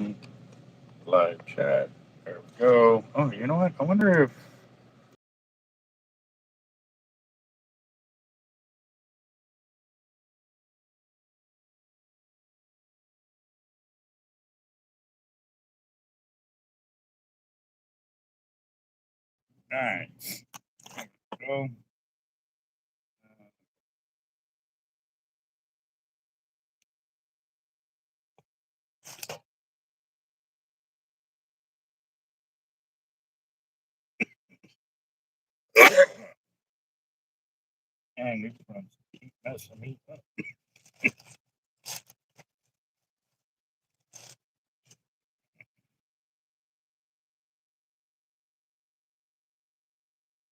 on live chat. There we go. Oh, you know what? I wonder if. Nice. Go. Dang, these ones keep messing me up.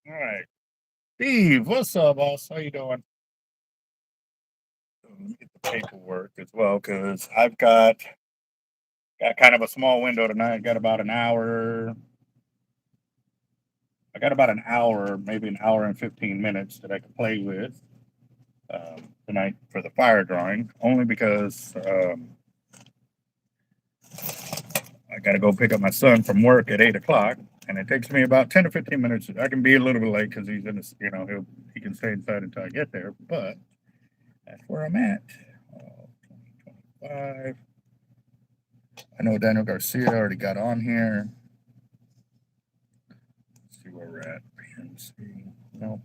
All right. Steve, what's up, boss? How you doing? Let me get the paperwork as well, because I've got kind of a small window tonight. Got about an hour. I got about an hour, maybe an hour and 15 minutes that I can play with tonight for the fire drawing, only because I got to go pick up my son from work at 8 o'clock, and it takes me about 10 to 15 minutes. I can be a little bit late because he's in this, he can stay inside until I get there, but that's where I'm at. 2025. I know Daniel Garcia already got on here. Let's see where we're at. PNC. Nope.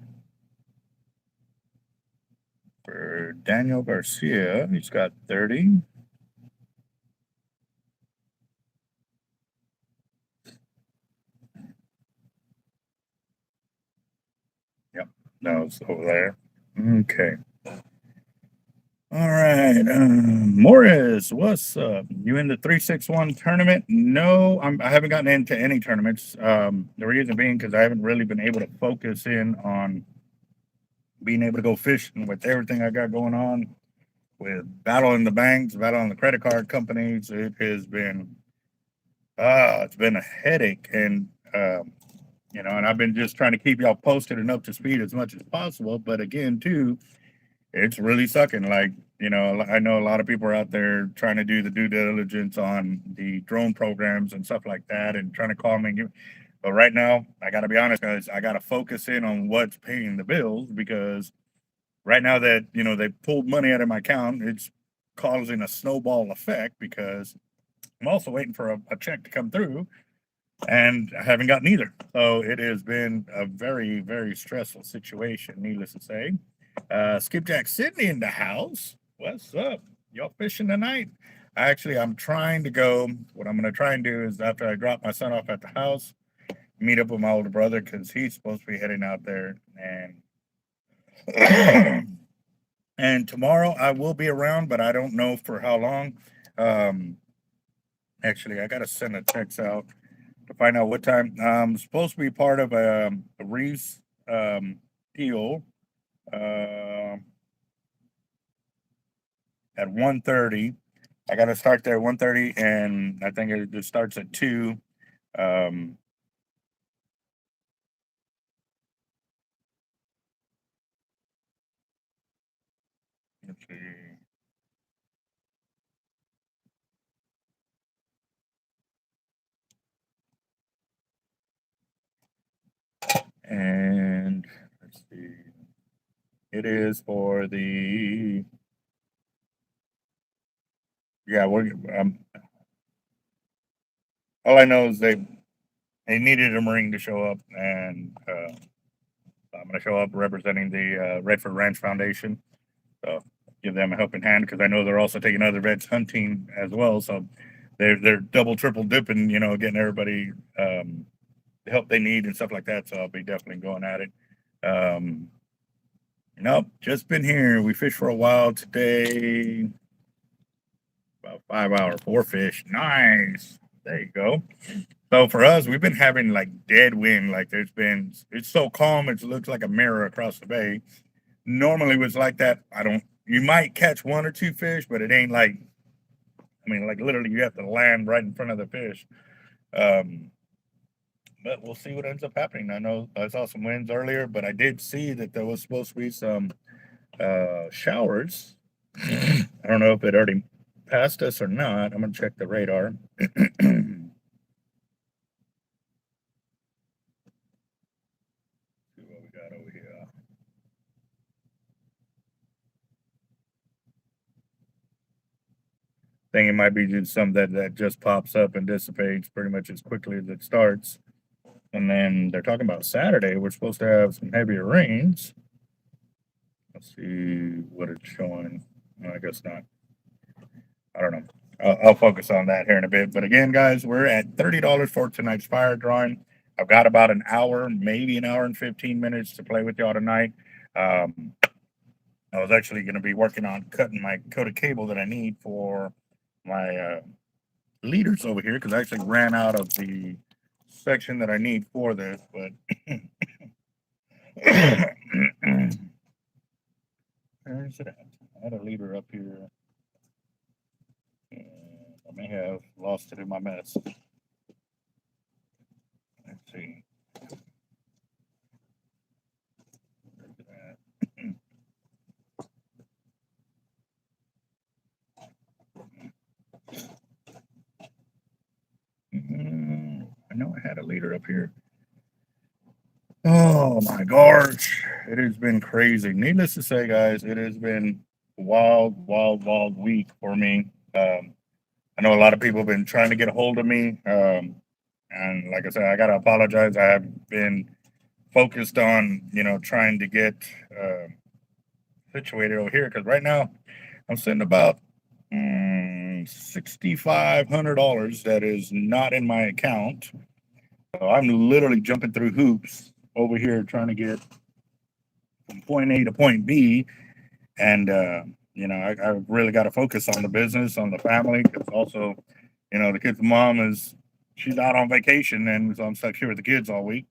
For Daniel Garcia, he's got 30. Yep, no, it's over there. Okay. All right, Morris, what's up? You in the 361 tournament? No, I haven't gotten into any tournaments. The reason being because I haven't really been able to focus in on being able to go fishing with everything I got going on, with battling the banks, battling the credit card companies. It has been, it's been a headache, and and I've been just trying to keep y'all posted and up to speed as much as possible. But again, too, it's really sucking. Like, I know a lot of people are out there trying to do the due diligence on the drone programs and stuff like that and trying to call me. But right now, I got to be honest, guys, I got to focus in on what's paying the bills, because right now that, they pulled money out of my account, it's causing a snowball effect, because I'm also waiting for a check to come through, and I haven't gotten either. So it has been a very, very stressful situation, needless to say. Skipjack Sydney in the house. What's up? Y'all fishing tonight? I'm trying to go. What I'm going to try and do is, after I drop my son off at the house, meet up with my older brother, because he's supposed to be heading out there. And tomorrow I will be around, but I don't know for how long. Um, I got to send a text out to find out what time. I'm supposed to be part of a Reese deal at 1:30. I got to start there at 1:30, and I think it just starts at 2. Um, let's see. And let's see. It is for the We're all I know is they needed a Marine to show up, and I'm going to show up representing the Redford Ranch Foundation. So give them a helping hand, because I know they're also taking other vets hunting as well. So they're double, triple dipping, getting everybody the help they need and stuff like that. So I'll be definitely going at it. Nope, just been here. We fished for a while today. About 5 hour, 4 fish. Nice. There you go. So for us, we've been having like dead wind. Like it's so calm, it looks like a mirror across the bay. Normally, it was like that. You might catch 1 or 2 fish, but it ain't like, like literally you have to land right in front of the fish. Um, but we'll see what ends up happening. I know I saw some winds earlier, but I did see that there was supposed to be some showers. I don't know if it already. past us or not. I'm gonna check the radar. See what we got over here. Think it might be just something that just pops up and dissipates pretty much as quickly as it starts. And then they're talking about Saturday. We're supposed to have some heavier rains. Let's see what it's showing. No, I guess not. I don't know. I'll focus on that here in a bit. But again, guys, we're at $30 for tonight's fire drawing. I've got about an hour, maybe an hour and 15 minutes to play with y'all tonight. I was actually going to be working on cutting my coated cable that I need for my leaders over here because I actually ran out of the section that I need for this. But where's it at? I had a leader up here. I may have lost it in my mess. Let's see. Where's it at? I know I had a leader up here. Oh my gosh, it has been crazy. Needless to say, guys, it has been wild week for me. I know a lot of people have been trying to get a hold of me. And like I said, I got to apologize. I have been focused on, trying to get situated over here because right now I'm sitting about $6,500 that is not in my account. So I'm literally jumping through hoops over here trying to get from point A to point B. And, I really got to focus on the business, on the family, because also, the kid's mom she's out on vacation, and so I'm stuck here with the kids all week.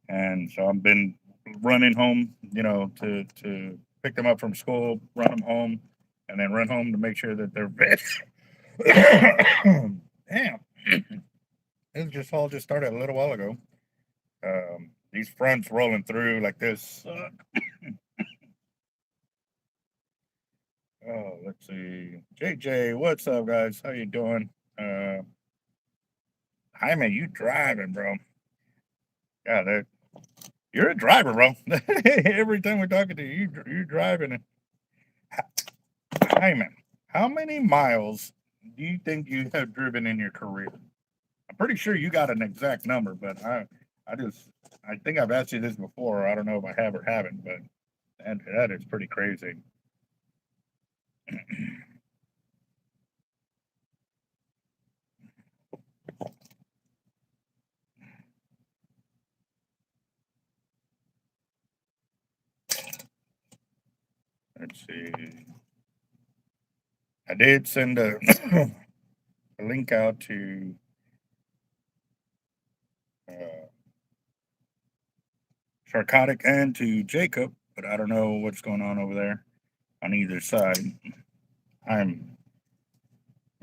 And so I've been running home, to pick them up from school, run them home, and then run home to make sure that they're fed. Damn. This just started a little while ago. These fronts rolling through like this. Oh, let's see. JJ, what's up, guys? How you doing? Jaime, you driving, bro? Yeah, you're a driver, bro. Every time we're talking to you, you're driving. Jaime, how many miles do you think you have driven in your career? I'm pretty sure you got an exact number, but I think I've asked you this before. I don't know if I have or haven't, but that is pretty crazy. Let's see. I did send a link out to Sharkotic and to Jacob, but I don't know what's going on over there on either side. I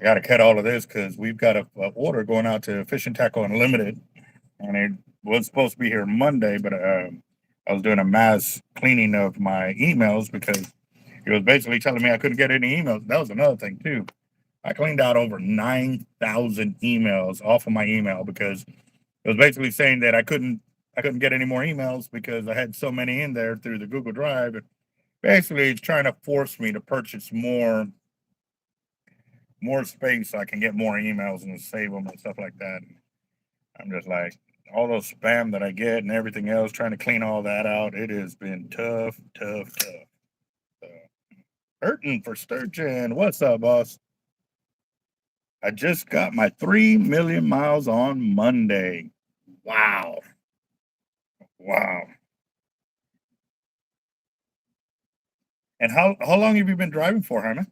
got to cut all of this because we've got a order going out to Fish and Tackle Unlimited, and it was supposed to be here Monday, but I was doing a mass cleaning of my emails because it was basically telling me I couldn't get any emails. That was another thing too. I cleaned out over 9,000 emails off of my email because it was basically saying that I couldn't get any more emails because I had so many in there through the Google Drive. Basically, it's trying to force me to purchase more space so I can get more emails and save them and stuff like that. I'm just like, all those spam that I get and everything else, trying to clean all that out, it has been tough. So, hurting for Sturgeon. What's up, boss? I just got my 3 million miles on Monday. Wow. And how long have you been driving for, Herman?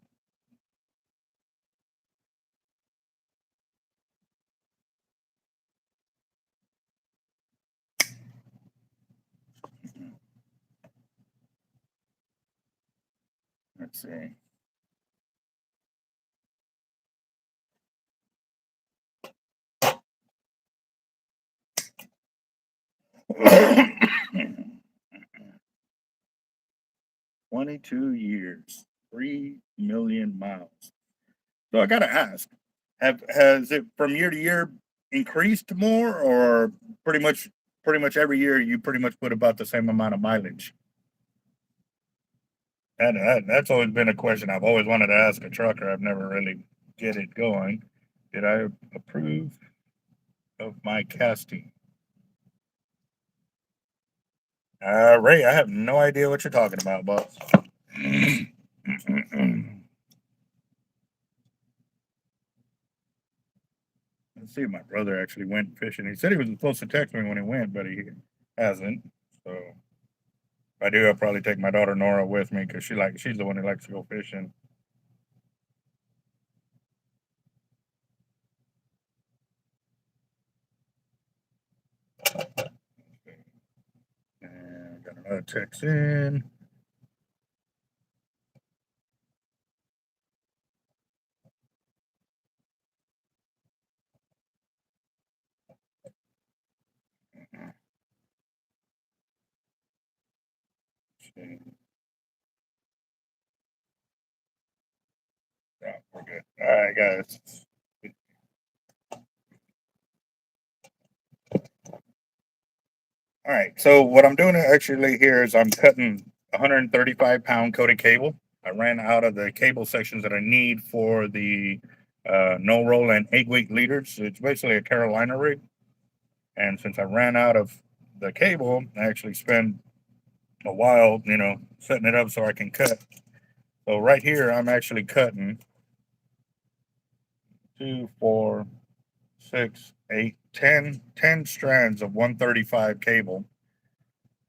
Let's see. "22 years, 3 million miles." So I gotta ask, has it from year to year increased more, or pretty much every year you pretty much put about the same amount of mileage? And that's always been a question I've always wanted to ask a trucker. I've never really get it going. Did I approve of my casting? Ray, I have no idea what you're talking about, boss. Let's see if my brother actually went fishing. He said he was supposed to text me when he went, but he hasn't. So if I do, I'll probably take my daughter Nora with me because she's the one who likes to go fishing. And got another text in. Yeah, we're good. All right, guys. All right. So what I'm doing actually here is I'm cutting 135-pound coated cable. I ran out of the cable sections that I need for the no roll and 8-weight leaders. It's basically a Carolina rig. And since I ran out of the cable, I actually spent a while, setting it up so I can cut. So right here, I'm actually cutting 2, 4, 6, 8, 10 strands of 135 cable.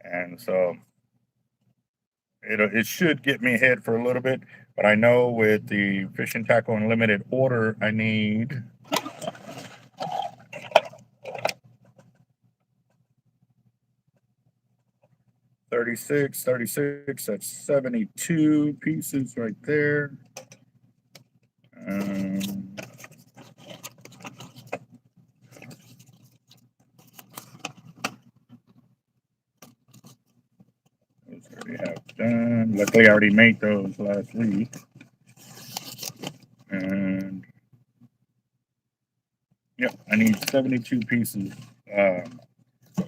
And so it should get me ahead for a little bit, but I know with the Fishing Tackle Unlimited order, I need 36, that's 72 pieces right there. Those I already have done. Luckily, I already made those last week. And yep, I need 72 pieces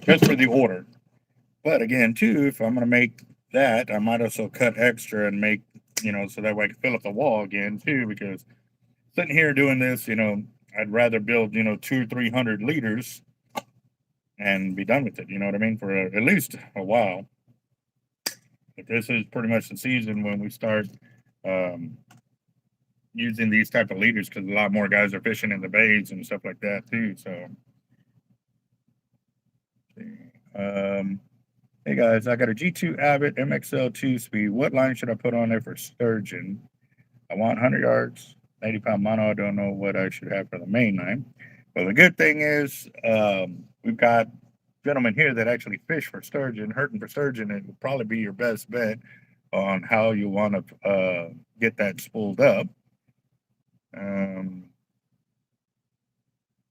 just for the order. But again, too, if I'm going to make that, I might also cut extra and make, so that way I can fill up the wall again, too, because sitting here doing this, I'd rather build, 200-300 liters and be done with it. You know what I mean? For at least a while. But this is pretty much the season when we start using these type of leaders because a lot more guys are fishing in the bays and stuff like that, too. So, hey guys, I got a G2 Abbott MXL 2-speed. What line should I put on there for sturgeon? I want 100 yards, 80-pound mono. I don't know what I should have for the main line. But the good thing is we've got gentlemen here that actually fish for sturgeon. Hurting for sturgeon, it would probably be your best bet on how you want to get that spooled up. Can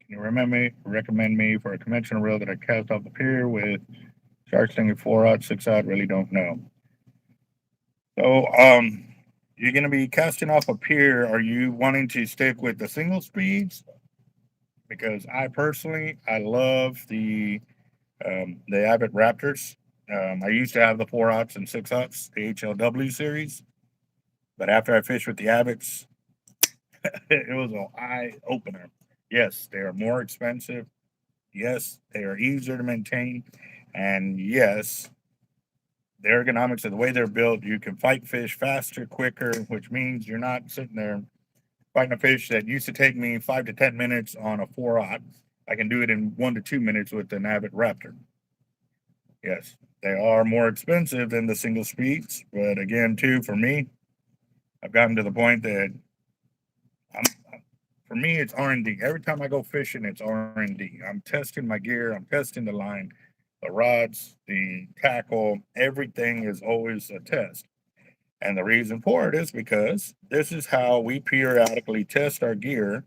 you recommend me for a conventional reel that I cast off the pier with shark stinging 4-aught, 6-aught? Really don't know. So, you're going to be casting off a pier. Are you wanting to stick with the single speeds? Because I love the Abbott Raptors. I used to have the 4-aughts and 6-aughts, the HLW series. But after I fished with the Abbotts, it was an eye opener. Yes, they are more expensive. Yes, they are easier to maintain. And yes, the ergonomics of the way they're built, you can fight fish faster, quicker, which means you're not sitting there fighting a fish that used to take me 5 to 10 minutes on a 4-aught. I can do it in 1 to 2 minutes with an Abbott Raptor. Yes, they are more expensive than the single speeds, but again, too, for me, I've gotten to the point that for me, it's R&D. Every time I go fishing, it's R&D. I'm testing my gear. I'm testing the line, the rods, the tackle. Everything is always a test. And the reason for it is because this is how we periodically test our gear,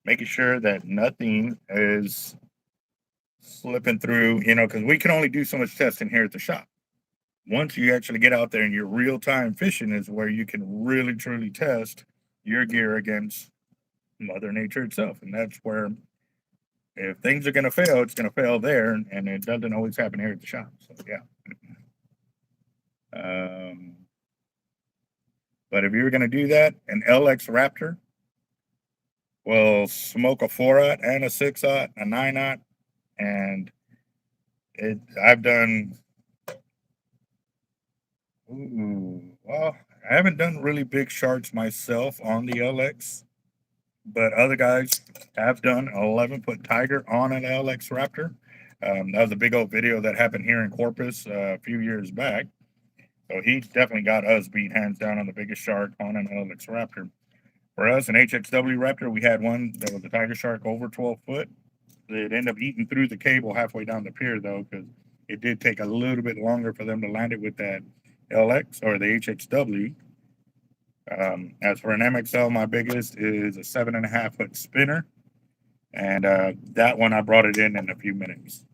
making sure that nothing is slipping through, because we can only do so much testing here at the shop. Once you actually get out there and you're real-time fishing is where you can really, truly test your gear against Mother Nature itself. And that's where, if things are going to fail, it's going to fail there. And it doesn't always happen here at the shop. So, yeah. But if you're going to do that, an LX Raptor will smoke a 4-aught and a 6-aught, a 9-aught. And I've done, well, I haven't done really big sharks myself on the LX, but other guys have done an 11-foot tiger on an LX Raptor. That was a big old video that happened here in Corpus a few years back. So he definitely got us beat hands down on the biggest shark on an LX Raptor. For us, an HXW Raptor, we had one that was a tiger shark over 12 foot. It ended up eating through the cable halfway down the pier, though, because it did take a little bit longer for them to land it with that LX or the HXW. As for an MXL, my biggest is a 7.5-foot spinner. And that one, I brought it in a few minutes.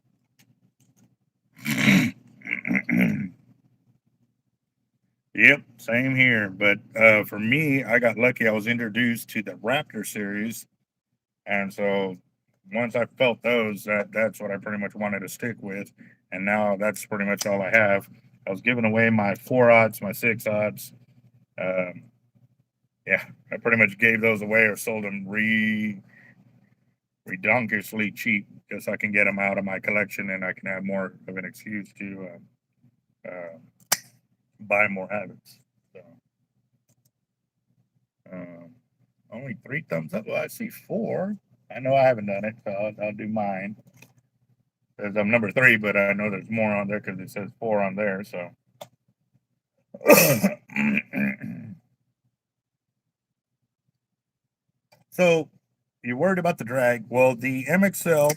Yep, same here. But for me, I got lucky. I was introduced to the Raptor series. And so once I felt those, that's what I pretty much wanted to stick with. And now that's pretty much all I have. I was giving away my 4-aughts, my 6-aughts. Yeah, I pretty much gave those away or sold them redonkulously cheap, just so I can get them out of my collection and I can have more of an excuse to buy more habits. So, only 3 thumbs up. Well, I see 4. I know I haven't done it, so I'll do mine. Because I'm number 3, but I know there's more on there because it says 4 on there. So. So you're worried about the drag. Well, the MXL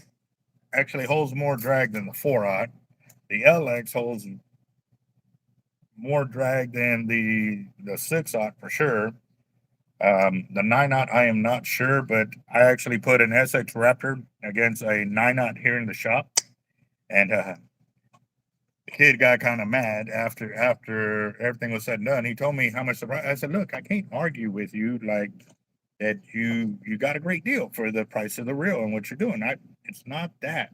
actually holds more drag than the 4-aught. The LX holds more drag than the 6-aught for sure. The 9-aught, I am not sure, but I actually put an SX Raptor against a 9-aught here in the shop, and the kid got kind of mad after everything was said and done. He told me how much the price. I said, look, I can't argue with you like that. You got a great deal for the price of the reel and what you're doing. It's not that.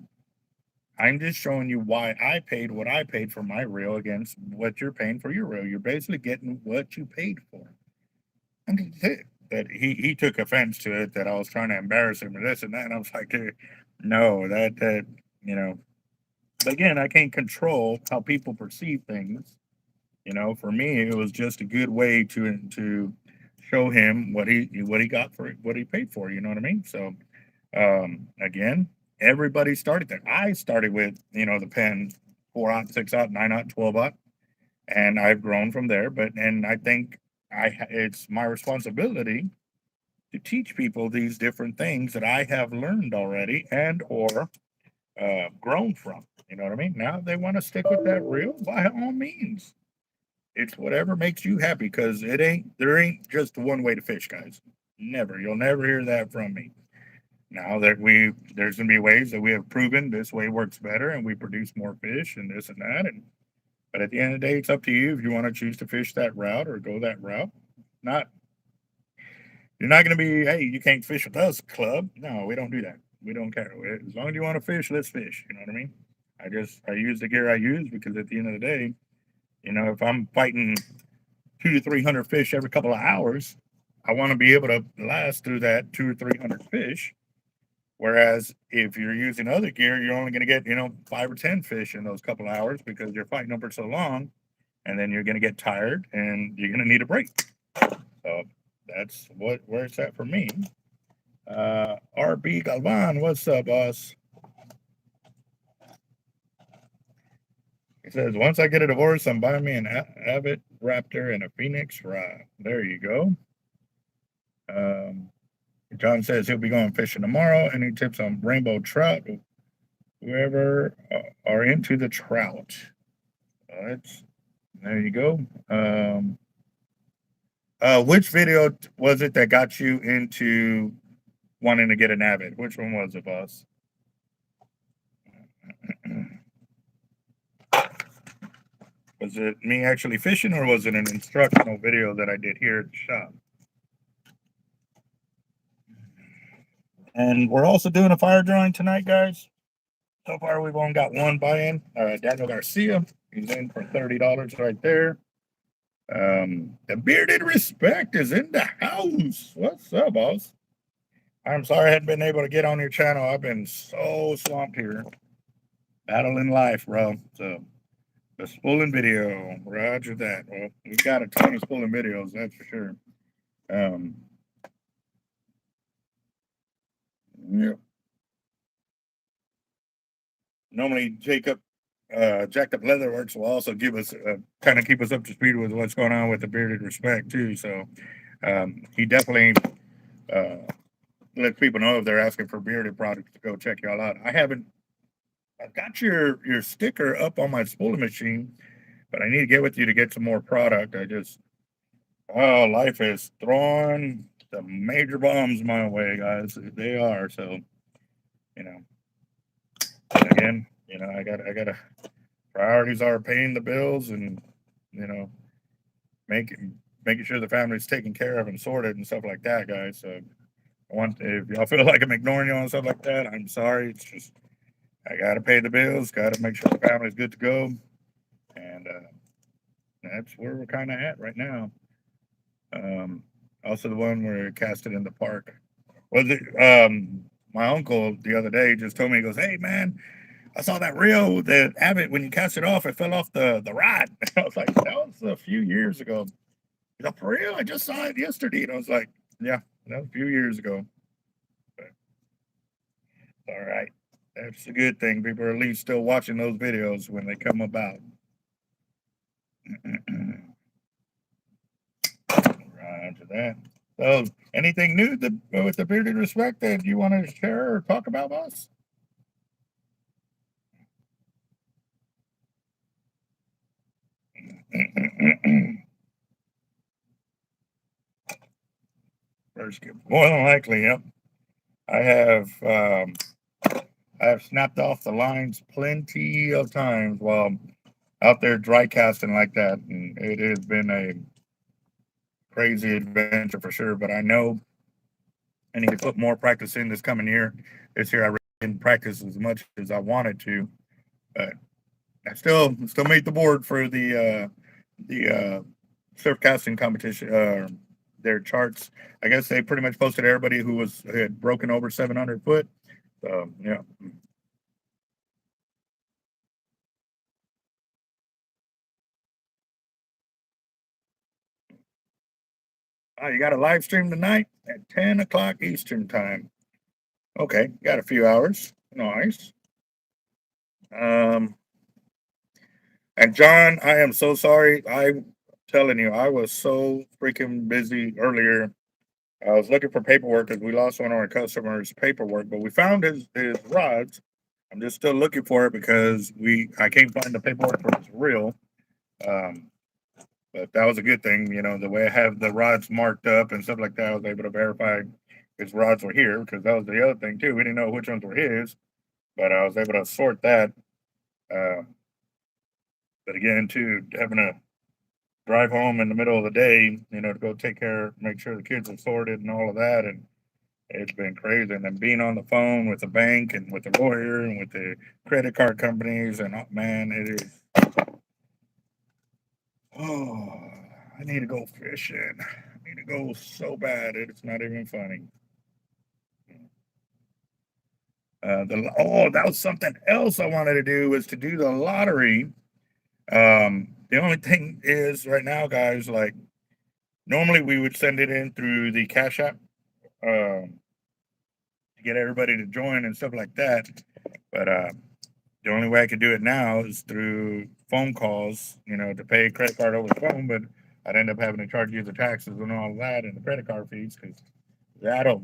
I'm just showing you why I paid what I paid for my reel against what you're paying for your reel. You're basically getting what you paid for. And that's it. But he took offense to it that I was trying to embarrass him or this and that. And I was like, no, that you know. But again, I can't control how people perceive things. You know, for me, it was just a good way to show him what he got for it, what he paid for. You know what I mean? So, again, everybody started there. I started with the pen 4-aught, 6-aught, 9-aught, 12-aught, and I've grown from there. And I think it's my responsibility to teach people these different things that I have learned already and or grown from. You know what I mean? Now they want to stick with that reel, by all means. It's whatever makes you happy, because there ain't just one way to fish, guys. Never. You'll never hear that from me. Now that there's gonna be ways that we have proven this way works better and we produce more fish and this and that. But at the end of the day, it's up to you if you want to choose to fish that route or go that route. You're not gonna be, hey, you can't fish with us, club. No, we don't do that. We don't care. As long as you want to fish, let's fish. You know what I mean? I use the gear I use because at the end of the day, if I'm fighting 200 to 300 fish every couple of hours, I want to be able to last through that 200 or 300 fish. Whereas if you're using other gear, you're only going to get 5 or 10 fish in those couple of hours because you're fighting them for so long, and then you're going to get tired and you're going to need a break. So that's where it's at for me. RB Galvan, what's up, boss? He says, once I get a divorce, I'm buying me an Avid Raptor and a Phoenix rod. There you go. John says he'll be going fishing tomorrow. Any tips on rainbow trout? Whoever are into the trout. There you go. Which video was it that got you into wanting to get an Avid? Which one was it, boss? Was it me actually fishing, or was it an instructional video that I did here at the shop? And we're also doing a fire drawing tonight, guys. So far, we've only got one buy-in. Daniel Garcia, he's in for $30 right there. The Bearded Respect is in the house. What's up, boss? I'm sorry I hadn't been able to get on your channel. I've been so swamped here. Battling life, bro. So, the spooling video, roger that. Well, we've got a ton of spooling videos, that's for sure. Yep. Normally, Jacob, Jacked Up Leatherworks will also give us, kind of keep us up to speed with what's going on with the Bearded Respect, too. So, he definitely let people know if they're asking for bearded products to go check y'all out. I've got your sticker up on my spooling machine, but I need to get with you to get some more product. Life is throwing some major bombs my way, guys. They are. So, you know, again, I gotta, priorities are paying the bills and, you know, making sure the family's taken care of and sorted and stuff like that, guys. So, if y'all feel like I'm ignoring you and stuff like that, I'm sorry. It's just, I got to pay the bills, got to make sure the family's good to go. And that's where we're kind of at right now. Also, the one where it cast it in the park. Was it? My uncle the other day just told me, he goes, "Hey, man, I saw that reel that Abbott, when you cast it off, it fell off the rod." I was like, "That was a few years ago." He's like, "For real? I just saw it yesterday." And I was like, "Yeah, that was a few years ago." But, all right. That's a good thing. People are at least still watching those videos when they come about. Roger that. So, anything new with the Bearded Respect that you want to share or talk about, boss? First, more than likely, yep. I have I have snapped off the lines plenty of times while out there dry casting like that, and it has been a crazy adventure for sure. But I know I need to put more practice in this coming year. This year I really didn't practice as much as I wanted to, but I still made the board for the surf casting competition. Their charts. I guess they pretty much posted everybody who had broken over 700 foot. So yeah. Oh, you got a live stream tonight at 10 o'clock Eastern time. Okay, got a few hours. Nice. Um, and John, I am so sorry. I'm telling you, I was so freaking busy earlier. I was looking for paperwork because we lost one of our customers' paperwork, but we found his rods. I'm just still looking for it because I can't find the paperwork for his reel. Um, but that was a good thing, the way I have the rods marked up and stuff like that. I was able to verify his rods were here because that was the other thing too. We didn't know which ones were his, but I was able to sort that. Uh, but again, too, having to drive home in the middle of the day, to go make sure the kids are sorted and all of that, and it's been crazy. And then being on the phone with the bank and with the lawyer and with the credit card companies, and man, it is. Oh, I need to go fishing. I need to go so bad. It's not even funny. That was something else I wanted to do, was to do the lottery. The only thing is right now, guys, like normally we would send it in through the Cash App to get everybody to join and stuff like that. But the only way I could do it now is through phone calls, to pay a credit card over the phone. But I'd end up having to charge you the taxes and all of that and the credit card fees, because that'll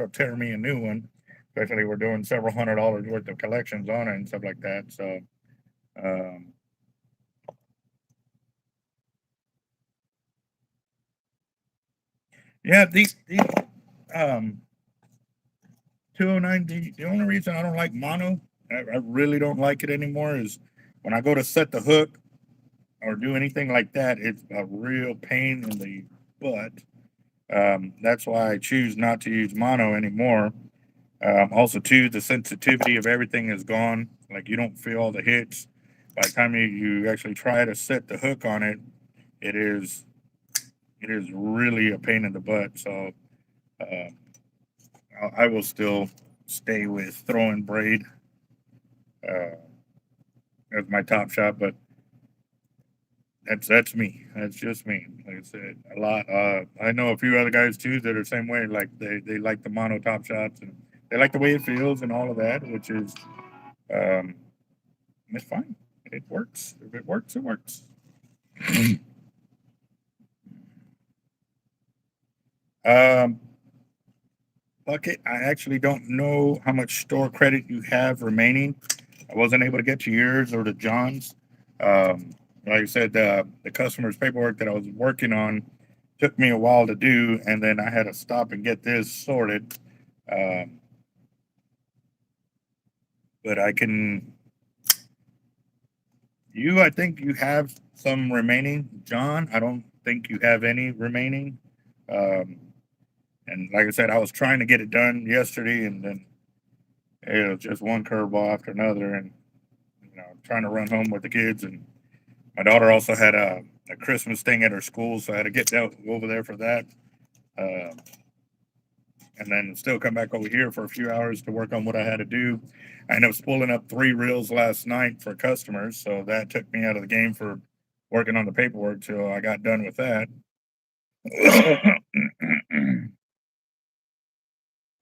tear me a new one. Especially we're doing several $100s worth of collections on it and stuff like that. So, um, yeah, these um, 209. The only reason I don't like mono, I really don't like it anymore, is when I go to set the hook or do anything like that, it's a real pain in the butt. That's why I choose not to use mono anymore. Also, too, the sensitivity of everything is gone. Like you don't feel all the hits. By the time you actually try to set the hook on it, it is it is really a pain in the butt. So uh, I will still stay with throwing braid uh, as my top shot, but that's me. That's just me. Like I said, a lot. I know a few other guys too that are the same way. Like they like the mono top shots and they like the way it feels and all of that, which is um, it's fine. It works. If it works, it works. um, Bucket, I actually don't know how much store credit you have remaining. I wasn't able to get to yours or to John's. Like I said, the customer's paperwork that I was working on took me a while to do, and then I had to stop and get this sorted. Um, but I can, I think you have some remaining. John, I don't think you have any remaining. Um, and like I said, I was trying to get it done yesterday, and then it was just one curveball after another, and trying to run home with the kids. And my daughter also had a Christmas thing at her school, so I had to get over there for that. Uh, and then still come back over here for a few hours to work on what I had to do. I ended up spooling up 3 reels last night for customers, so that took me out of the game for working on the paperwork till I got done with that.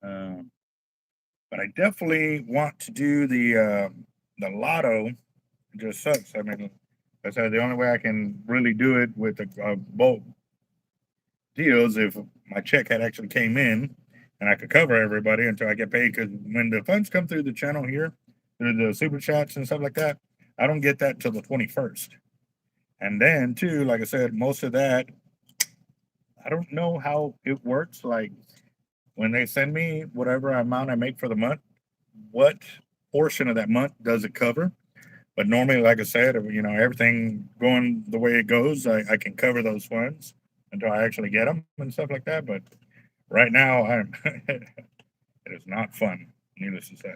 Um, but I definitely want to do the lotto. It just sucks. I mean, I said the only way I can really do it with a bulk deal is if my check had actually came in and I could cover everybody until I get paid. Because when the funds come through the channel here, through the super chats and stuff like that, I don't get that till the 21st. And then too, like I said, most of that I don't know how it works. Like when they send me whatever amount I make for the month, what portion of that month does it cover? But normally, like I said, everything going the way it goes, I can cover those funds until I actually get them and stuff like that. But right now, it is not fun, needless to say.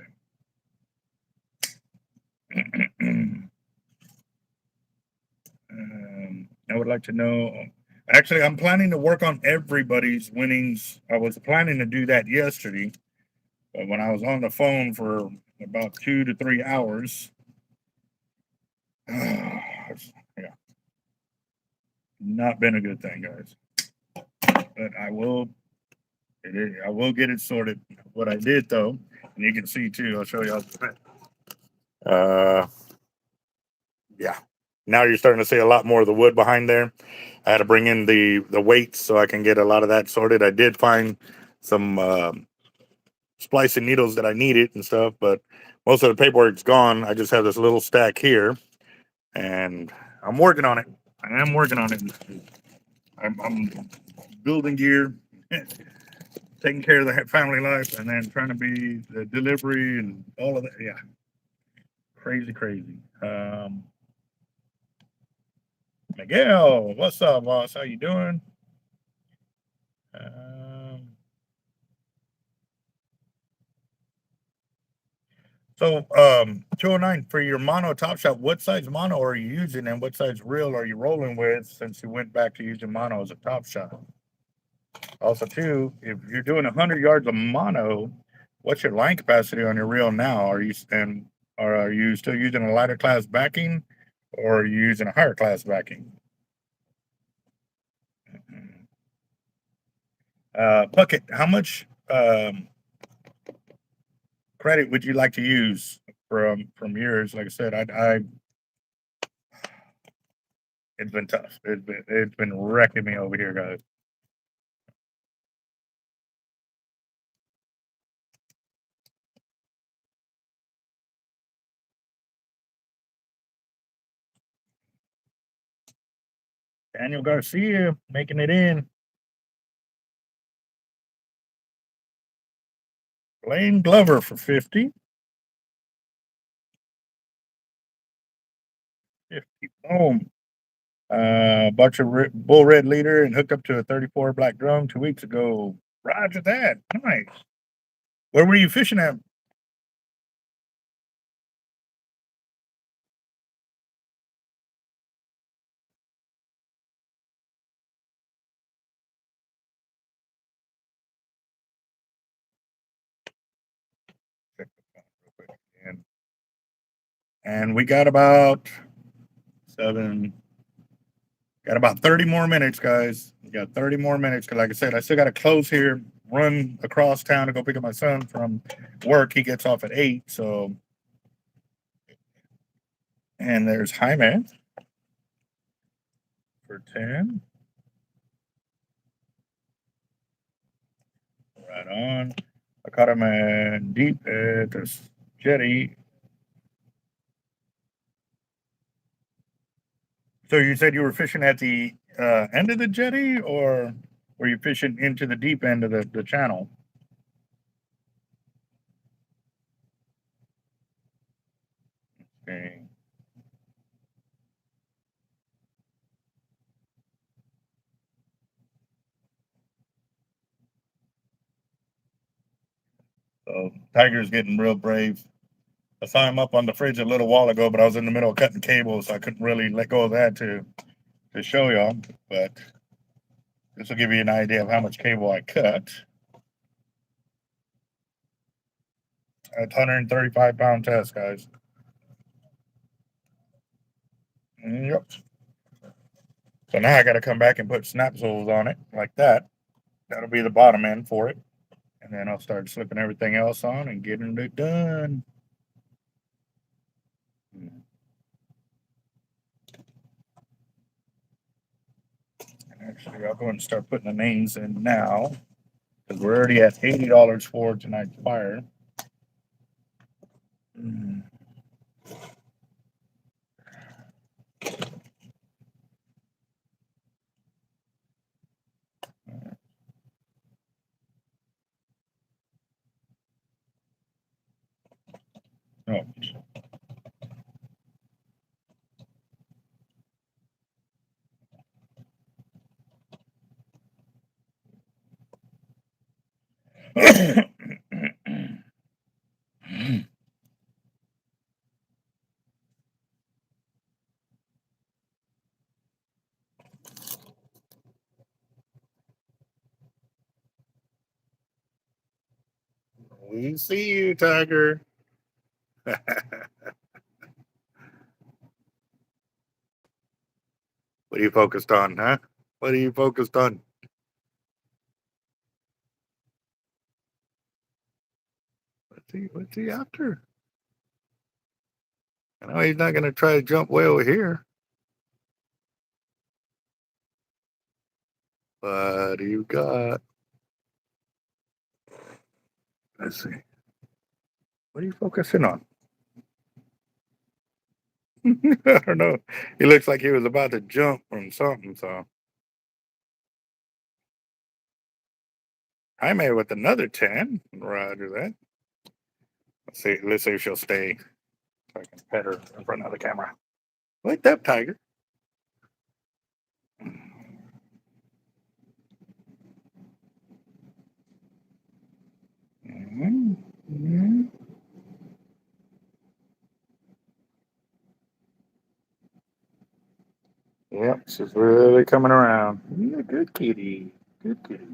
I would like to know. Actually, I'm planning to work on everybody's winnings. I was planning to do that yesterday, but when I was on the phone for about 2 to 3 hours, yeah, not been a good thing, guys. But I will get it sorted. What I did though, and you can see too, I'll show y'all. Uh, yeah. Now you're starting to see a lot more of the wood behind there. I had to bring in the weights so I can get a lot of that sorted. I did find some splicing needles that I needed and stuff, but most of the paperwork's gone. I just have this little stack here, and I'm working on it. I am working on it. I'm building gear, taking care of the family life, and then trying to be the delivery and all of that. Yeah, crazy, crazy. Miguel, what's up, boss? How you doing? Um, so 209 for your mono top shot. What size mono are you using, and what size reel are you rolling with? Since you went back to using mono as a top shot. Also, too, if you're doing 100 yards of mono, what's your line capacity on your reel now? Are you still using a lighter class backing, or are you using a higher class backing? Bucket, how much credit would you like to use from yours? Like I said, I it's been tough. It's been wrecking me over here, guys. Daniel Garcia making it in. Blaine Glover for 50. 50. Boom. Bought your bull red leader and hooked up to a 34 black drum 2 weeks ago. Roger that. Nice. Where were you fishing at? Check the phone real quick again. And we got about 30 more minutes, guys. We got 30 more minutes. Cause like I said, I still got to close here, run across town to go pick up my son from work. He gets off at 8. So, and there's Jaime for 10. Right on. I caught him deep at this jetty. So you said you were fishing at the end of the jetty, or were you fishing into the deep end of the channel? Okay. So Tiger's getting real brave. I saw him up on the fridge a little while ago, but I was in the middle of cutting cables, so I couldn't really let go of that to show y'all. But this will give you an idea of how much cable I cut. That's 135-pound test, guys. Yep. So now I got to come back and put snap soles on it like that. That'll be the bottom end for it. And then I'll start slipping everything else on and getting it done. Actually, I'll go ahead and start putting the names in now because we're already at $80 for tonight's fire. Oh. We see you, Tiger. What are you focused on, huh? What are you focused on? What's he after? I know he's not going to try to jump way over here. What do you got? Let's see. What are you focusing on? I don't know. He looks like he was about to jump from something, so. Jaime with another 10. Roger that. Let's see if she'll stay so I can pet her in front of the camera. Wake up, Tiger. Mm-hmm. Yep, she's really coming around. Yeah, good kitty. Good kitty.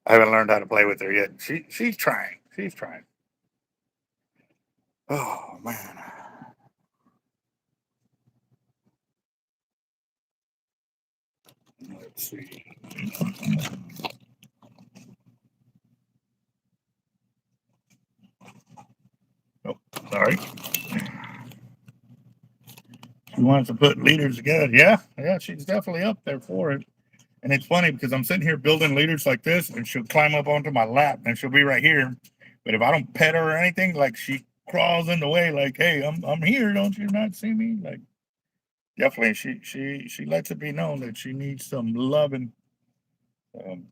I haven't learned how to play with her yet. She's trying. She's trying. Oh man. Let's see. Oh, sorry. She wants to put leaders together. Yeah, she's definitely up there for it. And it's funny because I'm sitting here building leaders like this, and she'll climb up onto my lap, and she'll be right here. But if I don't pet her or anything, like she crawls in the way, like, "Hey, I'm here. Don't you not see me?" Like, definitely, she lets it be known that she needs some loving.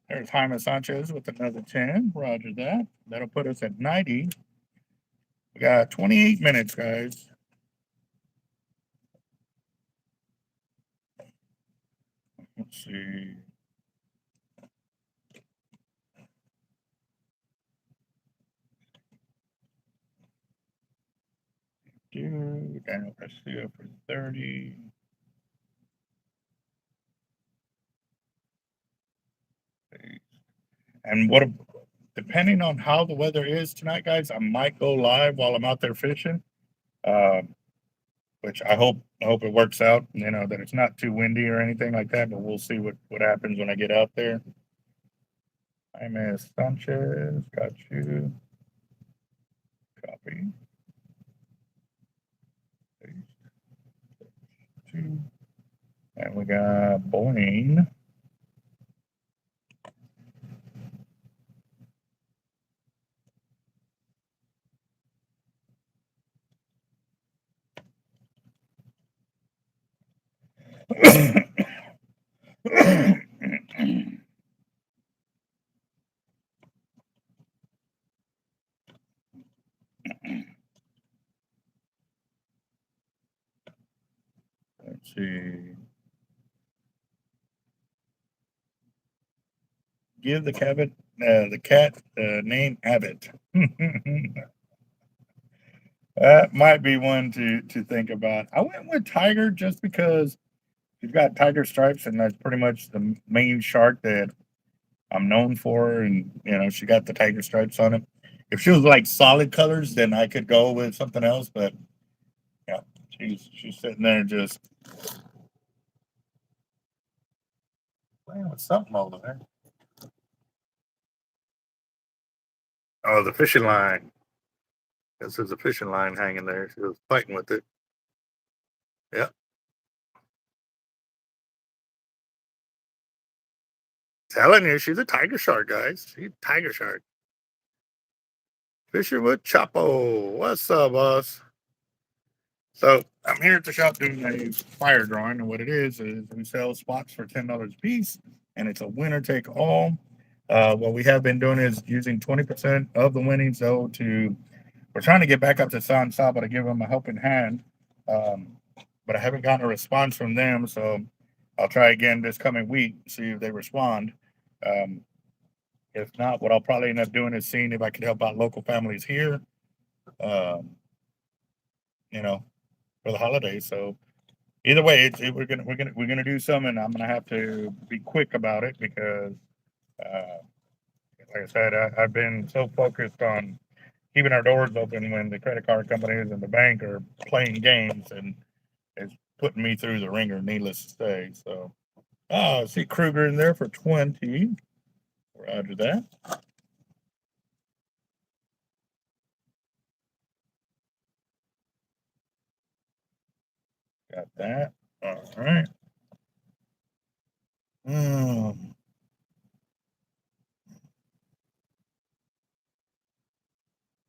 There's Jaime Sanchez with another 10. Roger that. That'll put us at 90. We got 28 minutes, guys. Let's see. Daniel Garcia for 30. And depending on how the weather is tonight, guys, I might go live while I'm out there fishing. Which I hope it works out, that it's not too windy or anything like that, but we'll see what happens when I get out there. Jaime Sanchez, got you. Copy. Two. And we got Blaine. Let's see. Give the cat name Abbott. That might be one to think about. I went with Tiger just because she's got tiger stripes, and that's pretty much the main shark that I'm known for. And she got the tiger stripes on it. If she was like solid colors, then I could go with something else. But yeah, she's sitting there just playing with something over there. Oh, the fishing line. This is a fishing line hanging there. She was fighting with it. Yep. Telling you, she's a tiger shark, guys. She's a tiger shark. Fishing with Chapo. What's up, boss? So I'm here at the shop doing a fire drawing, and what it is we sell spots for $10 a piece, and it's a winner take all. What we have been doing is using 20% of the winnings, though, we're trying to get back up to San Saba to give them a helping hand, but I haven't gotten a response from them, so I'll try again this coming week, see if they respond. Um, if not, what I'll probably end up doing is seeing if I can help out local families here, um, for the holidays. So either way, we're gonna do some, and I'm gonna have to be quick about it because, like I said, I've been so focused on keeping our doors open when the credit card companies and the bank are playing games, and it's putting me through the ringer, needless to say. So, I see Kruger in there for 20. Roger that. Got that. All right. Um,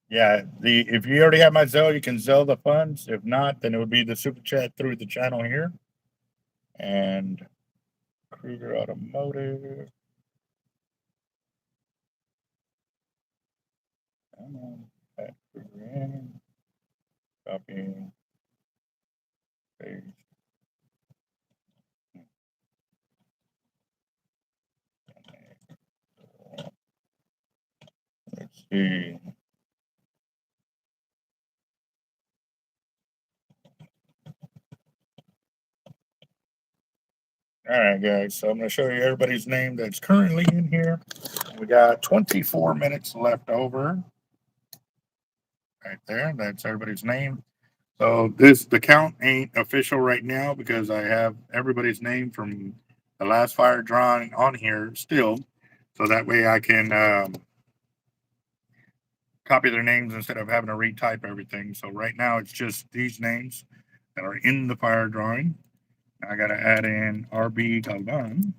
yeah, if you already have my Zelle, you can Zelle the funds. If not, then it would be the super chat through the channel here. And Kruger Automotive. Come on, Pat Kruger in. Copy. Paste. Let's see. All right, guys. So I'm going to show you everybody's name that's currently in here. We got 24 minutes left over. Right there. That's everybody's name. So the count ain't official right now because I have everybody's name from the last fire drawing on here still. So that way I can copy their names instead of having to retype everything. So right now it's just these names that are in the fire drawing. I got to add in RB Galvan.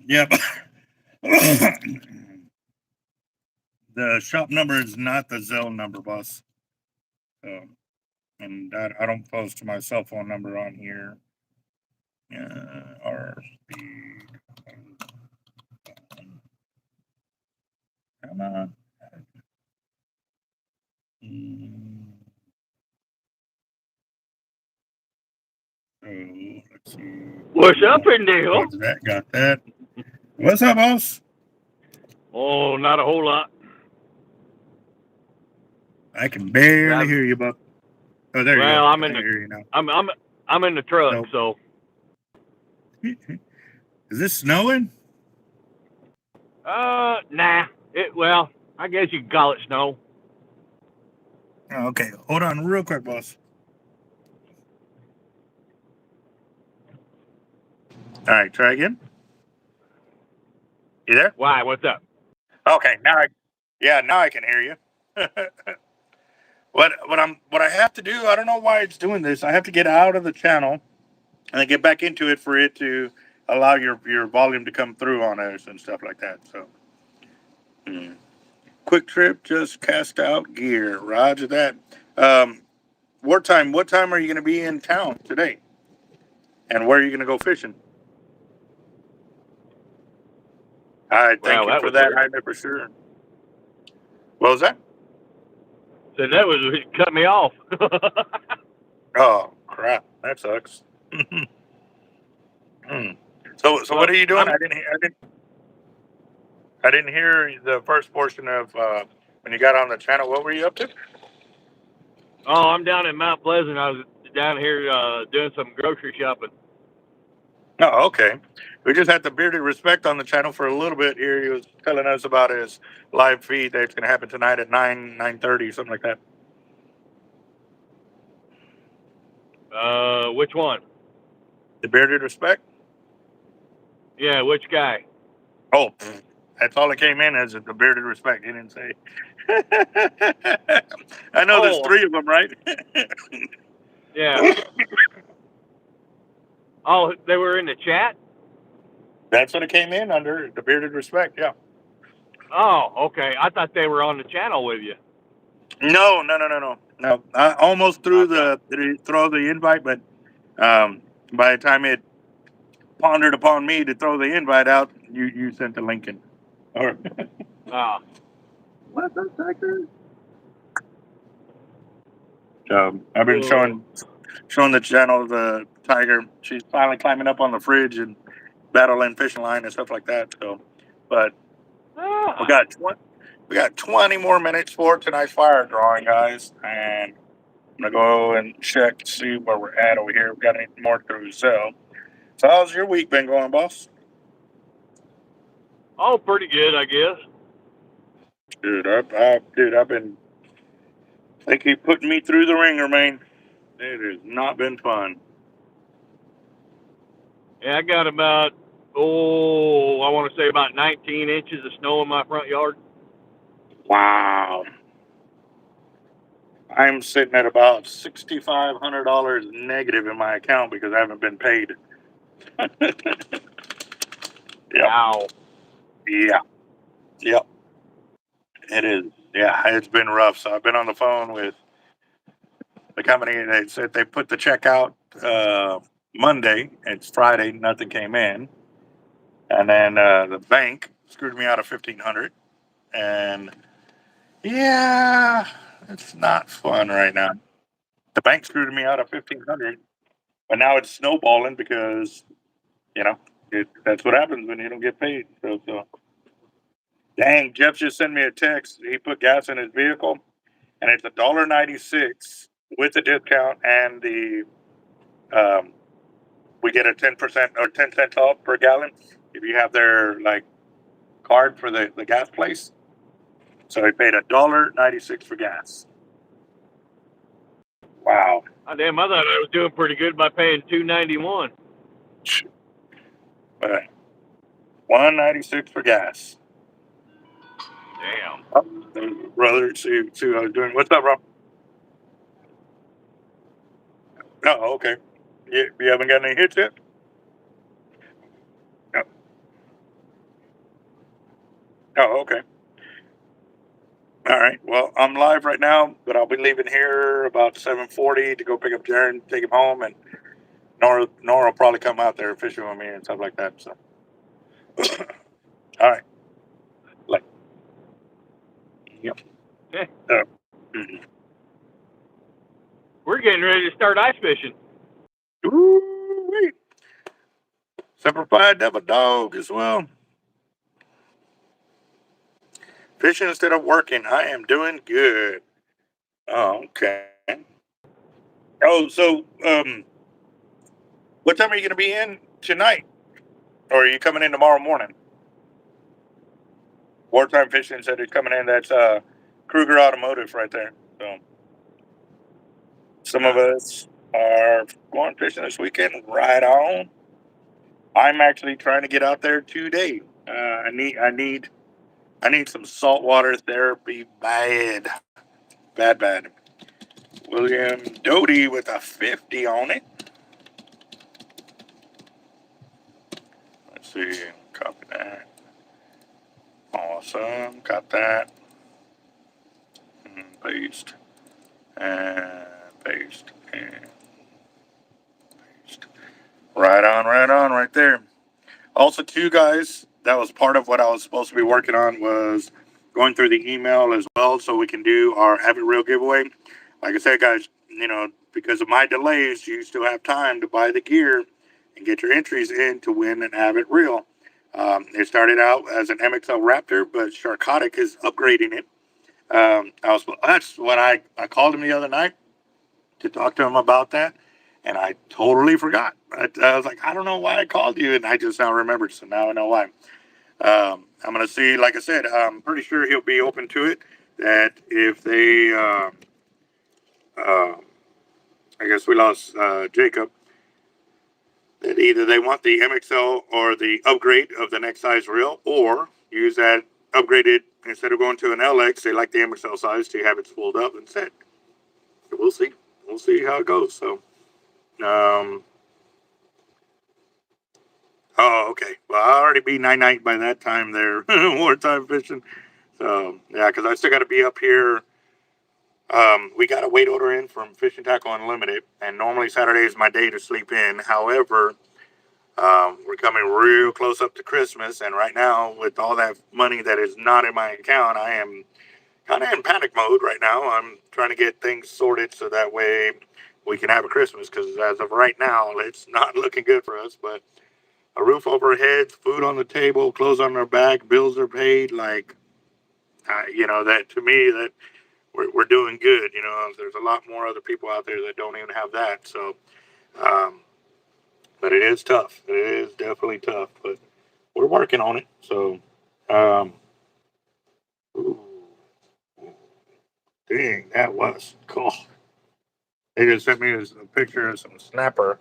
Yep. The shop number is not the Zelle number, boss. And I don't post my cell phone number on here. Or speed. Come on. So let's see. What's up, Hernandez? Got that. What's up, boss? Oh, not a whole lot. I can barely hear you, but oh, there you go. I'm in I hear you now. I'm in the truck, Nope. so. Is this snowing? Nah. I guess you could call it snow. Oh, okay, hold on real quick, boss. All right, try again. You there? Why? What's up? Okay, now I can hear you. What I have to do, I don't know why it's doing this. I have to get out of the channel and then get back into it for it to allow your volume to come through on us and stuff like that. So, quick trip, just cast out gear. Roger that. Wartime. What time are you going to be in town today? And where are you going to go fishing? I thank you That for was that. weird. I never sure. What was that? So that was cut me off. Oh crap, that sucks. So Well, what are you doing? I didn't hear the first portion of when you got on the channel. What were you up to? Oh, I'm down in Mount Pleasant. I was down here doing some grocery shopping. Oh, okay. We just had the Bearded Respect on the channel for a little bit here. He was telling us about his live feed that's going to happen tonight at 9:30, something like that. Which one? The Bearded Respect? Yeah, which guy? Oh, that's all it came in as the Bearded Respect. He didn't say. I know there's 3 of them, right? Yeah. Oh, they were in the chat? That's what it came in under, the Bearded Respect, yeah. Oh, okay. I thought they were on the channel with you. No. I almost threw Okay. the invite, but by the time it pondered upon me to throw the invite out, you sent the link in. All right. Oh. What's up, Tiger? I've been Whoa. showing the channel the tiger. She's finally climbing up on the fridge and battling fishing line and stuff like that. So, but we got 20 more minutes for tonight's fire drawing, guys, and I'm gonna go and check to see where we're at over here. We got any more through Zell. So how's your week been going, boss? Oh, pretty good, I guess. Dude, I've been. They keep putting me through the ringer, man. It has not been fun. Yeah, I got about, I want to say about 19 inches of snow in my front yard. Wow. I'm sitting at about $6,500 negative in my account because I haven't been paid. Yep. Ow. Yep. It is. Yeah, it's been rough. So I've been on the phone with the company. They said they put the check out Monday. It's Friday. Nothing came in. And then the bank screwed me out of $1,500. And yeah, it's not fun right now. The bank screwed me out of $1,500, but now it's snowballing because you know that's what happens when you don't get paid. So dang, Jeff just sent me a text. He put gas in his vehicle, and it's $1.96 with the discount and the we get a 10% or 10 cents off per gallon if you have their like card for the gas place. So he paid $1.96 for gas. Wow. Oh, damn, I thought I was doing pretty good by paying $2.91. $1.96 for gas. Damn. Oh, brother, see how I'm doing. What's up, Rob? Oh, okay. You haven't got any hits yet? No. Oh, okay. All right. Well, I'm live right now, but I'll be leaving here about 7:40 to go pick up Jared, take him home, and Nora will probably come out there fishing with me and stuff like that. So, all right. Like, yep. Mhm. We're getting ready to start ice fishing. Ooh-wee. Simplified double dog as well. Fishing instead of working. I am doing good. Oh, okay. Oh, so what time are you going to be in tonight? Or are you coming in tomorrow morning? Wartime Fishing said it's coming in. That's Kruger Automotive right there. So some of us are going fishing this weekend. Right on. I'm actually trying to get out there today. I need some saltwater therapy bad. Bad. William Doty with a 50 on it. Let's see. Copy that. Awesome. Got that. Paste. And paste. And paste. Right on, right there. Also, too, guys, that was part of what I was supposed to be working on was going through the email as well so we can do our Have It Real giveaway. Like I said, guys, because of my delays, you still have time to buy the gear and get your entries in to win and Have It Real. It started out as an MXL Raptor, but Sharkotic is upgrading it. That's what I called him the other night to talk to him about that, and I totally forgot. I was like, I don't know why I called you, and I just now remembered, so now I know why. I'm going to see, like I said, I'm pretty sure he'll be open to it, that if they, I guess we lost Jacob, that either they want the MXL or the upgrade of the next size reel, or use that upgraded, instead of going to an LX, they like the MXL size to have it spooled up and set. We'll see. We'll see how it goes. So, oh, okay. Well, I'll already be night by that time there, wartime fishing. So, yeah, because I still got to be up here. We got a weight order in from Fishing Tackle Unlimited, and normally Saturday is my day to sleep in. However, we're coming real close up to Christmas, and right now, with all that money that is not in my account, I am kind of in panic mode right now. I'm trying to get things sorted so that way we can have a Christmas, because as of right now, it's not looking good for us, but a roof over our heads, food on the table, clothes on our back, bills are paid. Like, that to me, that we're doing good. There's a lot more other people out there that don't even have that. So, but it is tough. It is definitely tough, but we're working on it. So, um, ooh, dang, that was cool. They just sent me a picture of some snapper.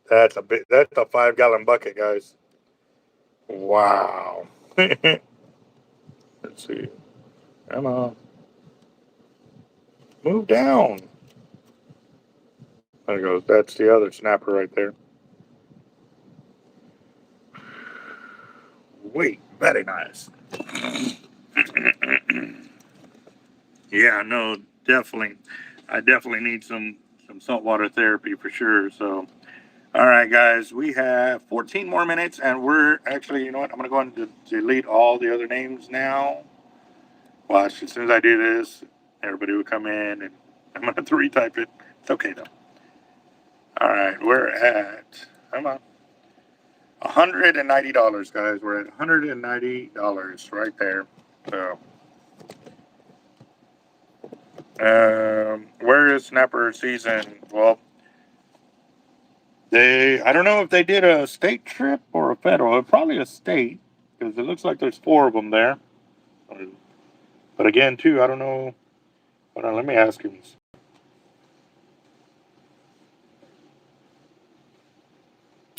That's a 5-gallon bucket, guys. Wow. Let's see. Come on. Move down. There it goes. That's the other snapper right there. Wait, very nice. Yeah, no, definitely. I definitely need some saltwater therapy for sure. So, all right, guys, we have 14 more minutes, and we're actually, you know what? I'm going to go ahead and delete all the other names now. Watch, as soon as I do this, everybody will come in, and I'm going to retype it. It's okay, though. All right, we're at, come on, $190, guys. We're at $190 right there. So, where is snapper season? Well, I don't know if they did a state trip or a federal. Probably a state, because it looks like there's 4 of them there. But again, too, I don't know. Hold on, let me ask him.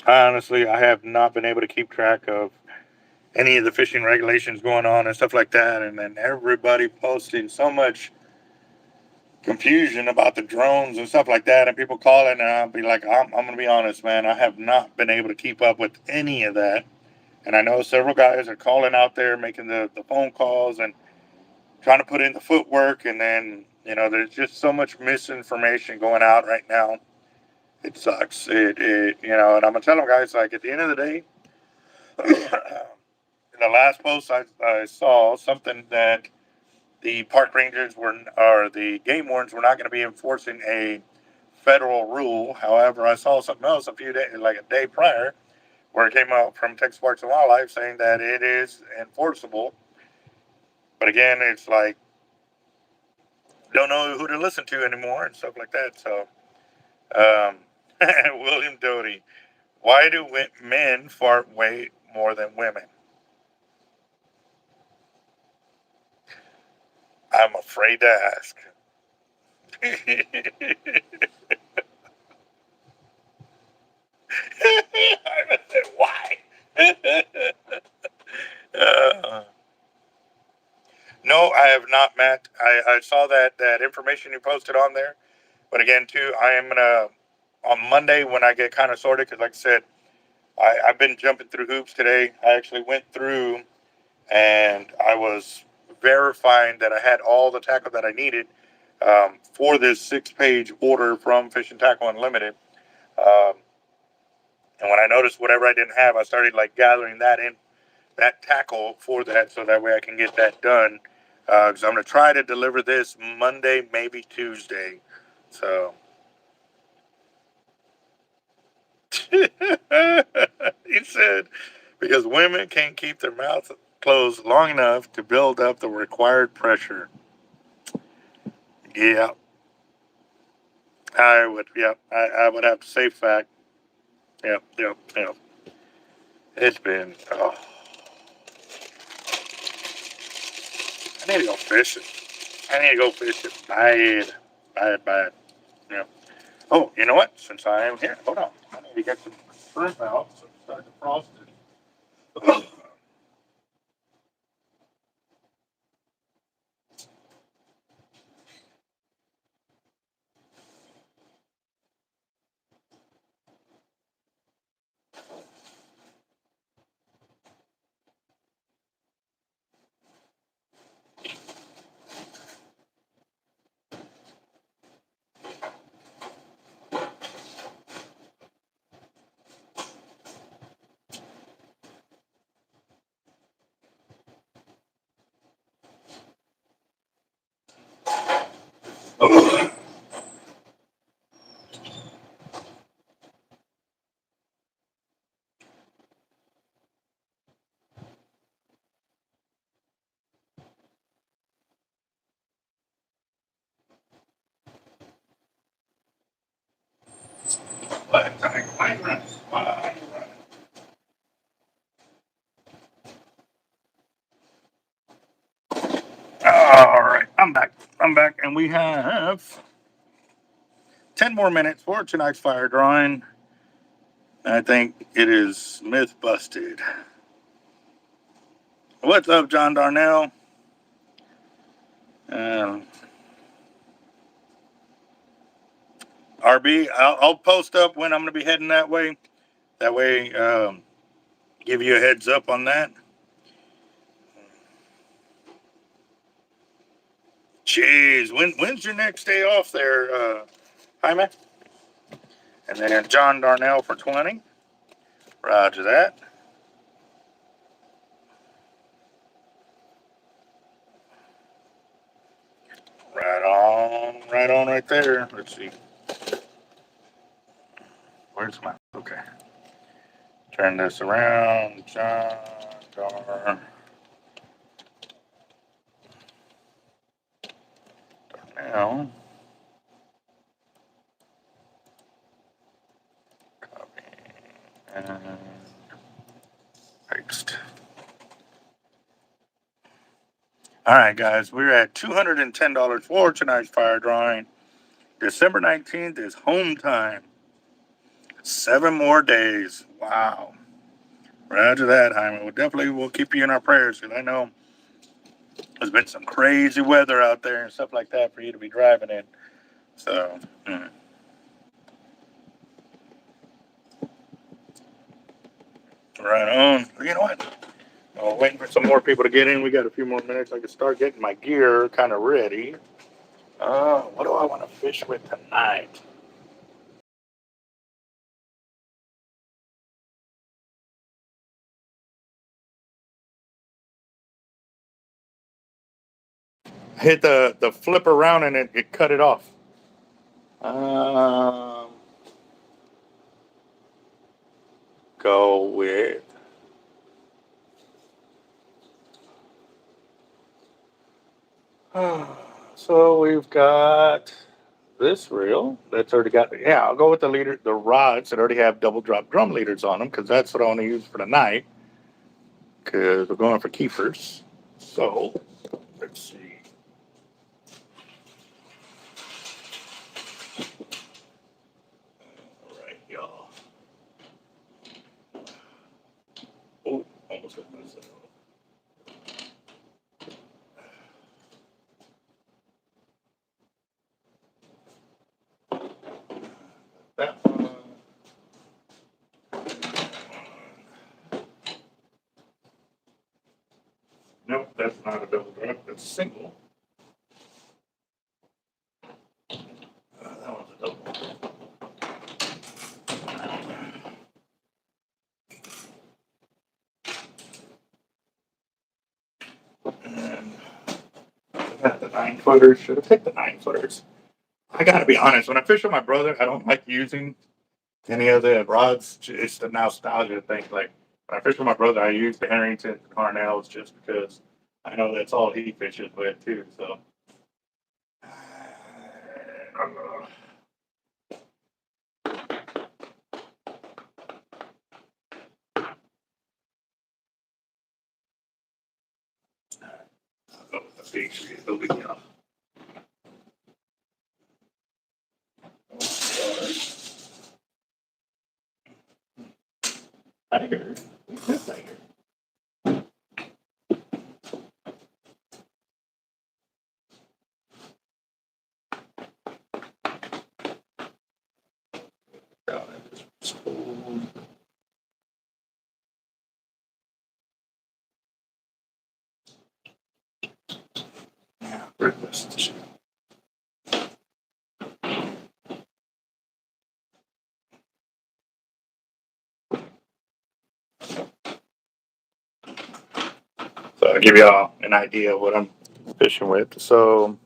Honestly, I have not been able to keep track of any of the fishing regulations going on and stuff like that. And then everybody posting so much confusion about the drones and stuff like that, and people calling, and I'll be like, I'm going to be honest, man, I have not been able to keep up with any of that. And I know several guys are calling out there, making the phone calls and trying to put in the footwork. And then, there's just so much misinformation going out right now. It sucks. And I'm going to tell them, guys, like, at the end of the day, in the last post, I saw something that the park rangers or the game wardens were not going to be enforcing a federal rule. However, I saw something else a few days, like a day prior, where it came out from Texas Parks and Wildlife saying that it is enforceable. But again, it's like, don't know who to listen to anymore and stuff like that. So, William Doty, why do men fart way more than women? I'm afraid to ask. I said, why? No, I have not, Matt. I saw that information you posted on there. But again, too, I am going to, on Monday when I get kind of sorted, because like I said, I've been jumping through hoops today. I actually went through and I was verifying that I had all the tackle that I needed for this 6-page order from Fish and Tackle Unlimited. And when I noticed whatever I didn't have, I started like gathering that tackle for that, so that way I can get that done. Because I'm going to try to deliver this Monday, maybe Tuesday. So. He said, because women can't keep their mouths closed long enough to build up the required pressure. Yeah, I would. Yeah, I would have to say fact. Yep, yep, yep. It's been. Oh, I need to go fishing. I need to go fishing. Bad, bad, bad. Yeah. Oh, you know what? Since I am here, hold on. I need to get some shrimp out. So start to frost it. All right, I'm back. I'm back, and we have 10 more minutes for tonight's fire drawing. I think it is myth busted. What's up, John Darnell? Um, RB, I'll post up when I'm going to be heading that way. That way, give you a heads up on that. Jeez, when's your next day off there, Jaime? And then John Darnell for 20. Roger that. Right on, right there. Let's see. Where's my? Okay. Turn this around. John Darnell. Copy and paste. All right, guys, we're at $210 for tonight's fire drawing. December 19th is home time. 7 more days. Wow. Roger that, Hyman. We'll keep you in our prayers, because I know there's been some crazy weather out there and stuff like that for you to be driving in. So, right on. Again, you know what? Waiting for some more people to get in. We got a few more minutes. I can start getting my gear kind of ready. What do I want to fish with tonight? Hit the flip around and it cut it off. Go with. So we've got this reel that's already got. Yeah, I'll go with the rods that already have double drop drum leaders on them because that's what I want to use for tonight. Because we're going for keepers. So let's see. All right, y'all. Oh, almost got myself. That one. Nope, that's not a double drop. That's a single. That one's a double. And I got the 9-footers. Should have picked the 9-footers. I gotta be honest. When I fish with my brother, I don't like using any of the rods. It's the nostalgia thing. Like when I fish with my brother, I use the Harrington Hernandez just because I know that's all he fishes with too. So. It'll be enough. Tiger. Tiger. Yeah, breakfast. So I'll give y'all an idea of what I'm fishing with. So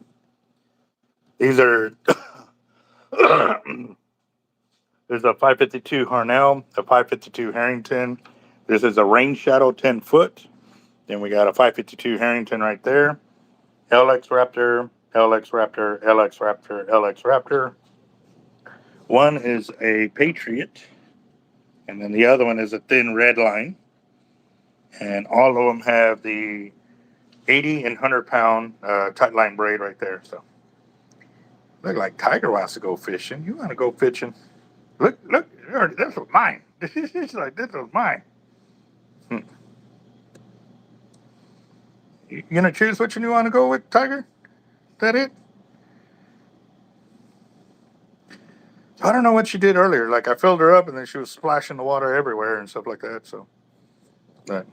these are there's a 552 Harnell, a 552 Harrington. This is a rain shadow 10 foot. Then we got a 552 Harrington right there. LX Raptor, LX Raptor, LX Raptor, LX Raptor. One is a Patriot, and then the other one is a thin red line. And all of them have the 80 and 100 pound tight line braid right there. So look like Tiger wants to go fishing. You want to go fishing? Look, this was mine. She's like, this was mine. You gonna choose which one you want to go with, Tiger? Is that it? I don't know what she did earlier. Like I filled her up and then she was splashing the water everywhere and stuff like that. So, but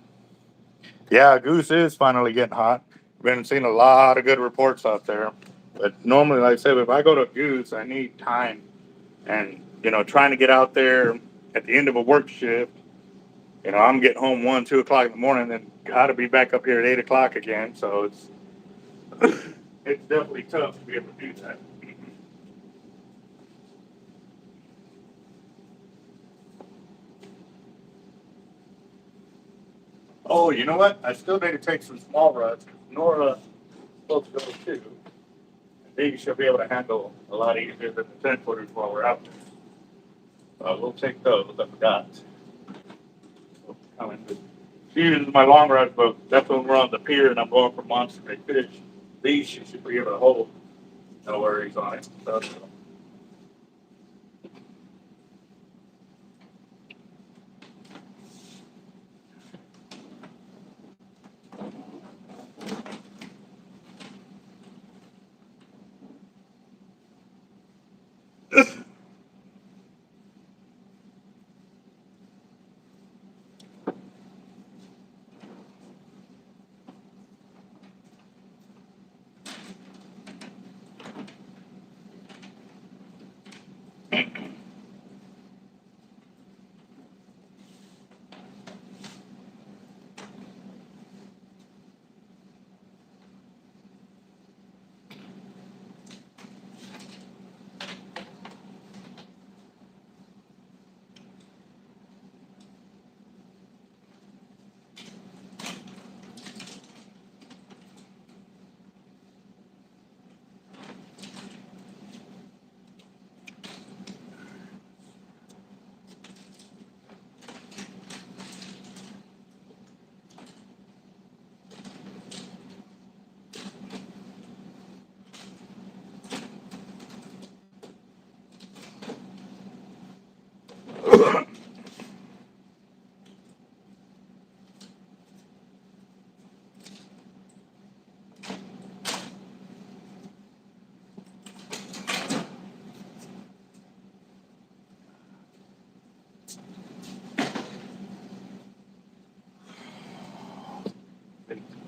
yeah, goose is finally getting hot. Been seeing a lot of good reports out there. But normally, like I said, if I go to goose, I need time. And, trying to get out there at the end of a work shift, I'm getting home 1, 2 o'clock in the morning and got to be back up here at 8 o'clock again. So it's, it's definitely tough to be able to do that. Oh, you know what? I still need to take some small rods. Nora's supposed to go too. I think she'll be able to handle a lot easier than the 10-footers while we're out there. We'll take those. I forgot. She uses my long rods, but that's when we're on the pier and I'm going for monster big fish. These she should be able to hold. No worries on it. So,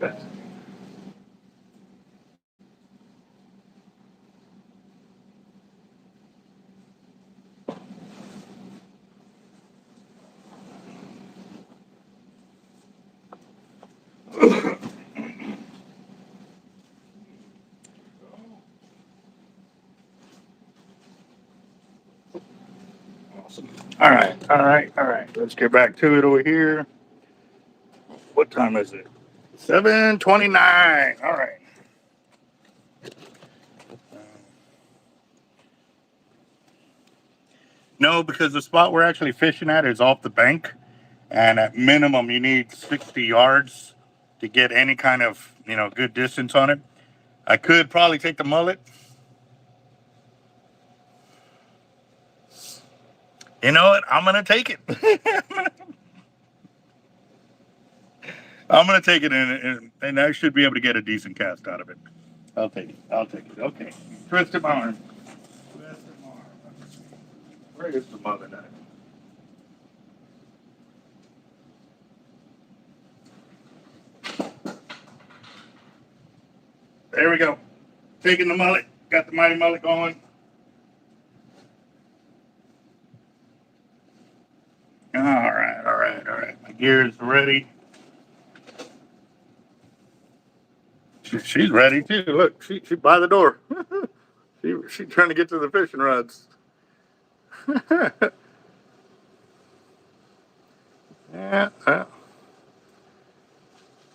Awesome. All right. Let's get back to it over here. What time is it? 7:29. All right. No, because the spot we're actually fishing at is off the bank, and at minimum you need 60 yards to get any kind of good distance on it. I could probably take the mullet. You know what? I'm gonna take it. I'm gonna take it, and I should be able to get a decent cast out of it. I'll take it. Okay. Twisted my arm. Where is the mullet at? There we go. Taking the mullet. Got the mighty mullet going. All right. My gear is ready. She's ready too. Look, she by the door. She's trying to get to the fishing rods. Yeah.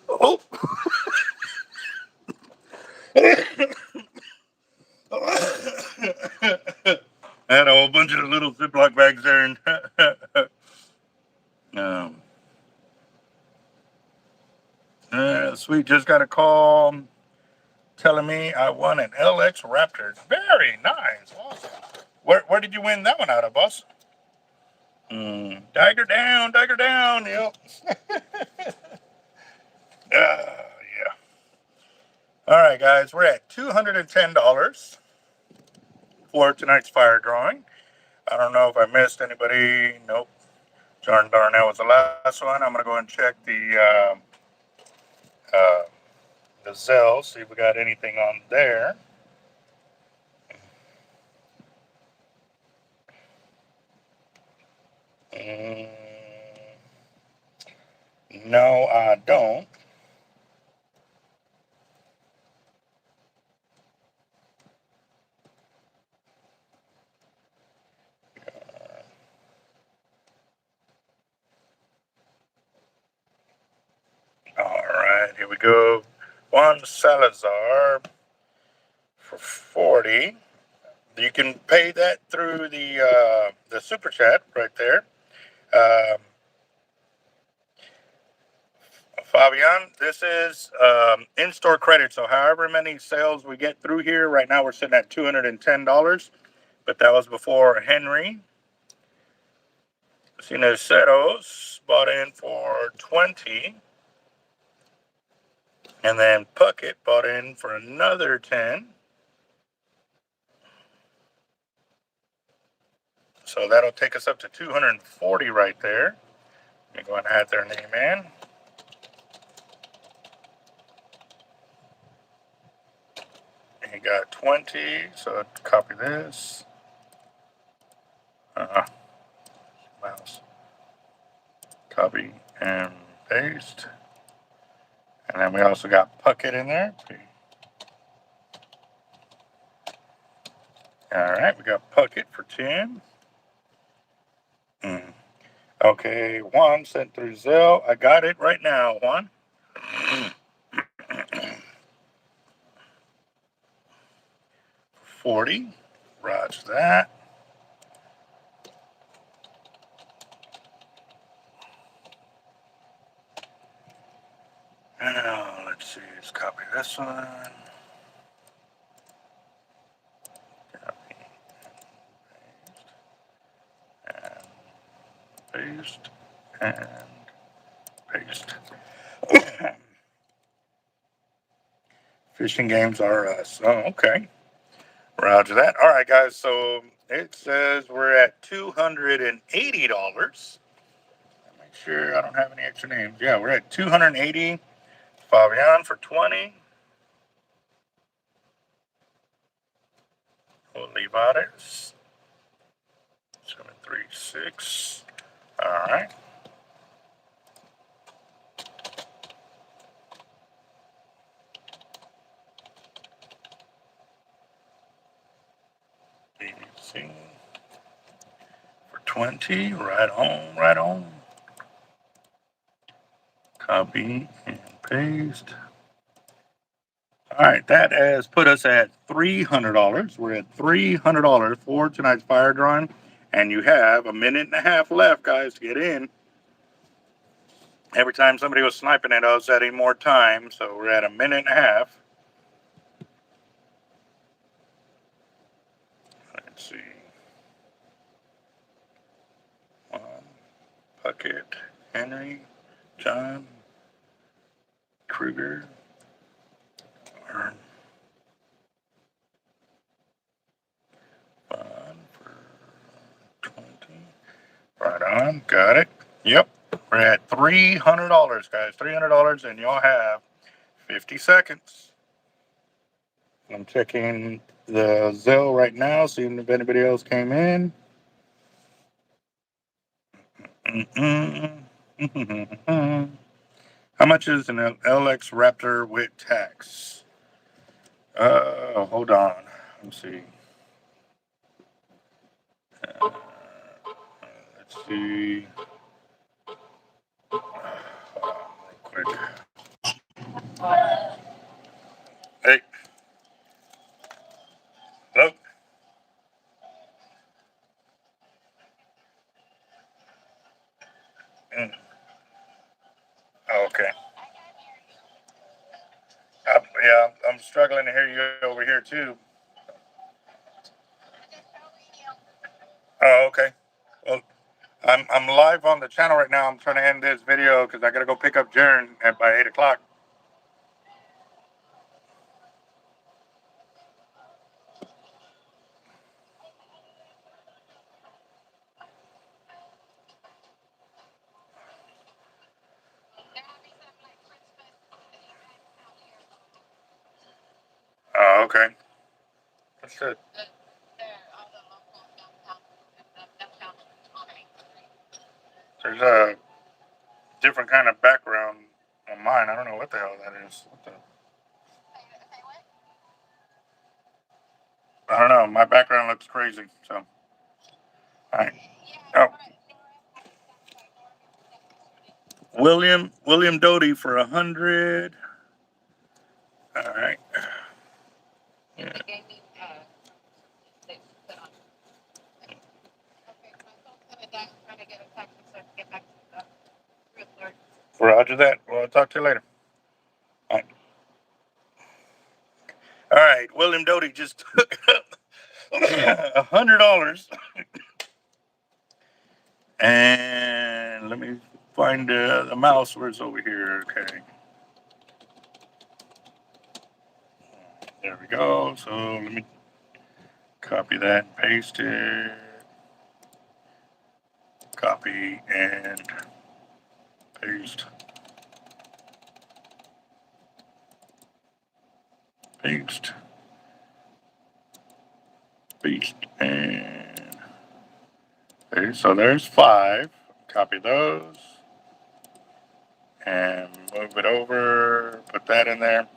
Oh. I had a whole bunch of little Ziploc bags there, and Sweet just got a call telling me I won an LX Raptor. Very nice, awesome. Where did you win that one out of, boss? Dagger down. Yep. Yeah. All right, guys, we're at $210 for tonight's fire drawing. I don't know if I missed anybody. Nope. John Darnell was the last one. I'm gonna go and check the Zelle, see if we got anything on there. No, I don't. All right, here we go. Juan Salazar for 40. You can pay that through the super chat right there. Fabian, this is in-store credit. So however many sales we get through here, right now we're sitting at $210, but that was before Henry. Cineseros bought in for 20. And then Puckett bought in for another 10. So that'll take us up to 240 right there. Let me go and add their name in. He got 20, so copy this. Mouse. Copy and paste. And then we also got Puckett in there. All right, we got Puckett for 10. Okay, Juan sent through Zelle. I got it right now, Juan. 40. Roger that. Now, let's see. Let's copy this one. Copy and paste. And paste. Fishing games are us. Oh, okay. Roger that. All right, guys. So it says we're at $280. Make sure I don't have any extra names. Yeah, we're at $280 Fabian for 20. Olivares. 736. All right. BBC for 20. Right on, right on. Copy and paste. All right, that has put us at $300. We're at $300 for tonight's fire drawing, and you have a minute and a half left, guys, to get in. Every time somebody was sniping at us, adding more time, so we're at a minute and a half. Let's see. Puckett, Henry, John, Kruger. Fun for 20. Right on. Got it. Yep. We're at $300, guys. $300, and y'all have 50 seconds. I'm checking the Zelle right now, seeing if anybody else came in. How much is an LX Raptor with tax? Hold on. Let's see. Let's see. Real quick. Hey. Hello? Oh, okay. Yeah, I'm struggling to hear you over here too. Oh, okay. Well, I'm live on the channel right now. I'm trying to end this video because I gotta go pick up Jaren by 8 o'clock. Oh, okay. That's it. There's a different kind of background on mine. I don't know what the hell that is. I don't know. My background looks crazy. So, all right. Oh, William Doty for 100. All right. Yeah. Roger that. Well, I'll talk to you later. All right. All right. William Doty just took $100. And let me find the mouse where it's over here. Okay. There we go. So let me copy that and paste it. Copy and paste. Paste. Paste. And okay, so there's 5. Copy those. And move it over. Put that in there.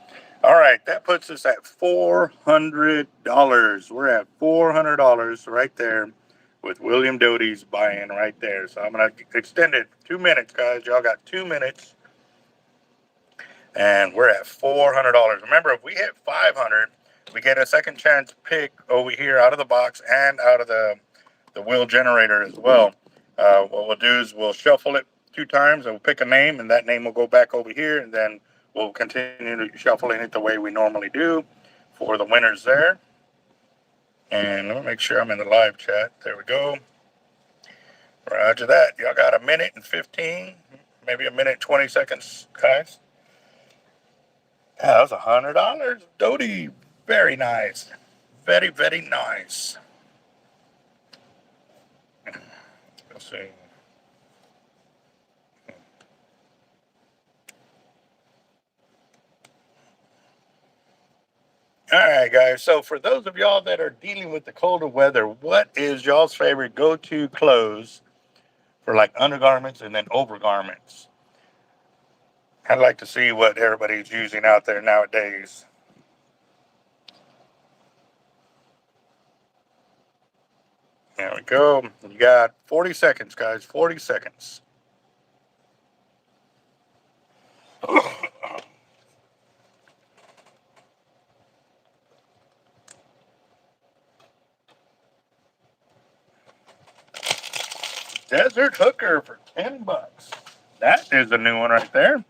All right, that puts us at $400. We're at $400 right there with William Doty's buy-in right there. So I'm going to extend it 2 minutes, guys. Y'all got 2 minutes. And we're at $400. Remember, if we hit 500, we get a second chance pick over here out of the box and out of the wheel generator as well. What we'll do is we'll shuffle it 2 times and we'll pick a name, and that name will go back over here, and then we'll continue shuffling it the way we normally do for the winners there. And let me make sure I'm in the live chat. There we go. Roger that. Y'all got a minute and 15, maybe a minute 20 seconds, guys. Yeah, that was $100. Doty, very nice. Very, very nice. Let's see. All right, guys. So for those of y'all that are dealing with the colder weather, what is y'all's favorite go-to clothes for like undergarments and then overgarments? I'd like to see what everybody's using out there nowadays. There we go. You got 40 seconds, guys. 40 seconds. Desert Hooker for $10. That is a new one right there.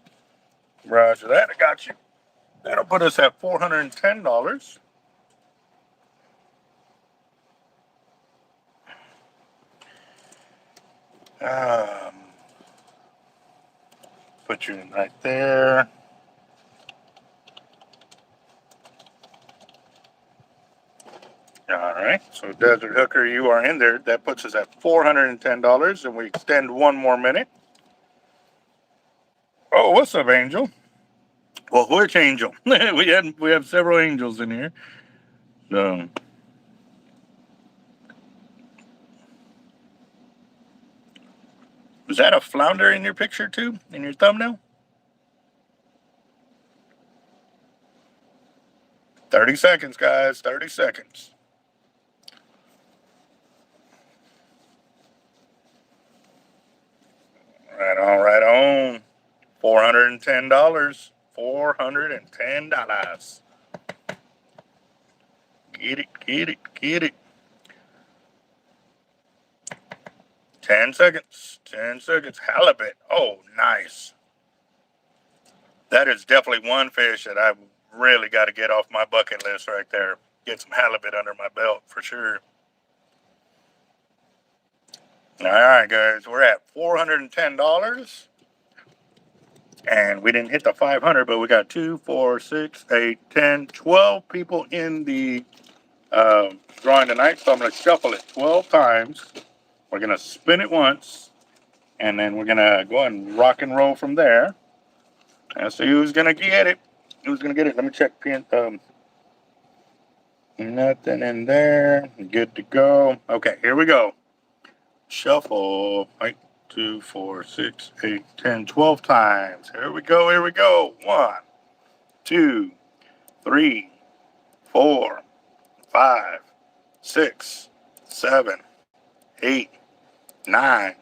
Roger that. I got you. That'll put us at $410. Um, put you in right there. All right. So Desert Hooker, you are in there. That puts us at $410, and we extend one more minute. Oh, what's up, Angel? Well, which angel? we have several angels in here. So, is that a flounder in your picture too? In your thumbnail? 30 seconds, guys. 30 seconds. Right on, right on. $410. $410. Get it, get it, get it. 10 seconds. 10 seconds. Halibut. Oh, nice. That is definitely one fish that I've really got to get off my bucket list right there. Get some halibut under my belt for sure. All right, guys. We're at $410. And we didn't hit the 500, but we got 2, 4, 6, 8, 10, 12 people in the drawing tonight. So I'm going to shuffle it 12 times. We're going to spin it once. And then we're going to go and rock and roll from there. And see who's going to get it. Who's going to get it? Let me check. Nothing in there. Good to go. Okay, here we go. Shuffle. 8, 2, 4, 6, 8, 10, 12 times. Here we go. Here we go. 1, 2, 3, 4, 5, 6, 7, 8, 9,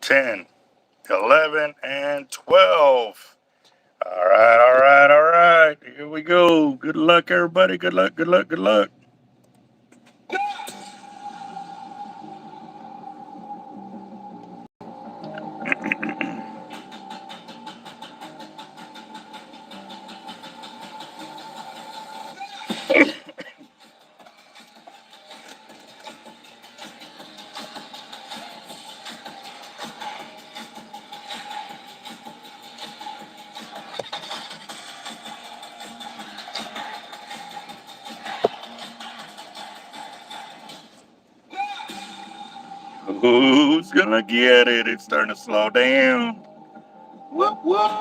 10, 11, and 12. All right, all right, all right. Here we go. Good luck, everybody. Good luck, good luck, good luck. Who's gonna get it? It's starting to slow down. Whoop, whoop.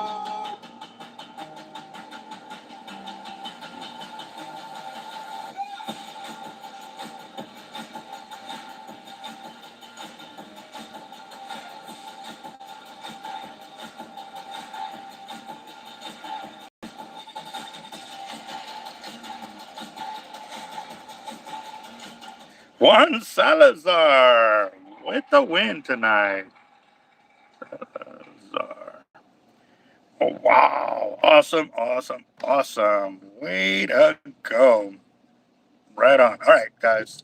Juan Salazar with the win tonight. Salazar. Oh, wow. Awesome, awesome, awesome. Way to go. Right on. All right, guys.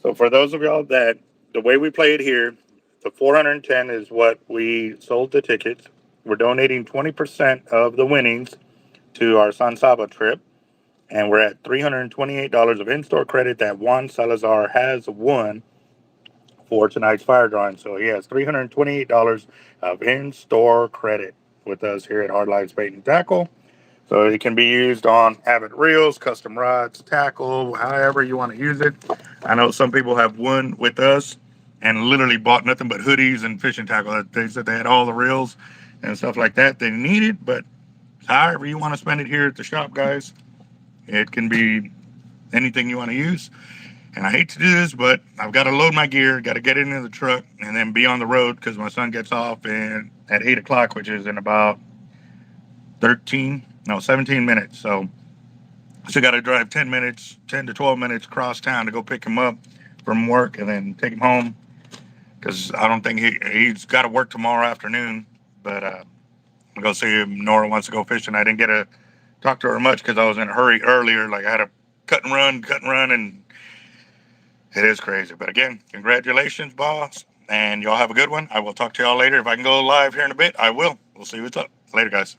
So for those of y'all that the way we play it here, the 410 is what we sold the tickets. We're donating 20% of the winnings to our San Saba trip. And we're at $328 of in-store credit that Juan Salazar has won for tonight's fire drawing. So he has $328 of in-store credit with us here at Hardlines Bait and Tackle. So it can be used on Avid reels, custom rods, tackle, however you want to use it. I know some people have won with us and literally bought nothing but hoodies and fishing tackle. They said they had all the reels and stuff like that they needed, but however you want to spend it here at the shop, guys, It can be anything you want to use. And I hate to do this, but I've got to load my gear, got to get it into the truck, and then be on the road because my son gets off at 8 o'clock, which is in about 17 minutes. So I still got to drive 10 minutes, 10 to 12 minutes across town to go pick him up from work and then take him home because I don't think he's got to work tomorrow afternoon. But I'm going to go see him. Nora wants to go fishing. I didn't get to talk to her much because I was in a hurry earlier. Like I had to cut and run, and it is crazy. But again, congratulations, boss. And y'all have a good one. I will talk to y'all later. If I can go live here in a bit, I will. We'll see what's up. Later, guys.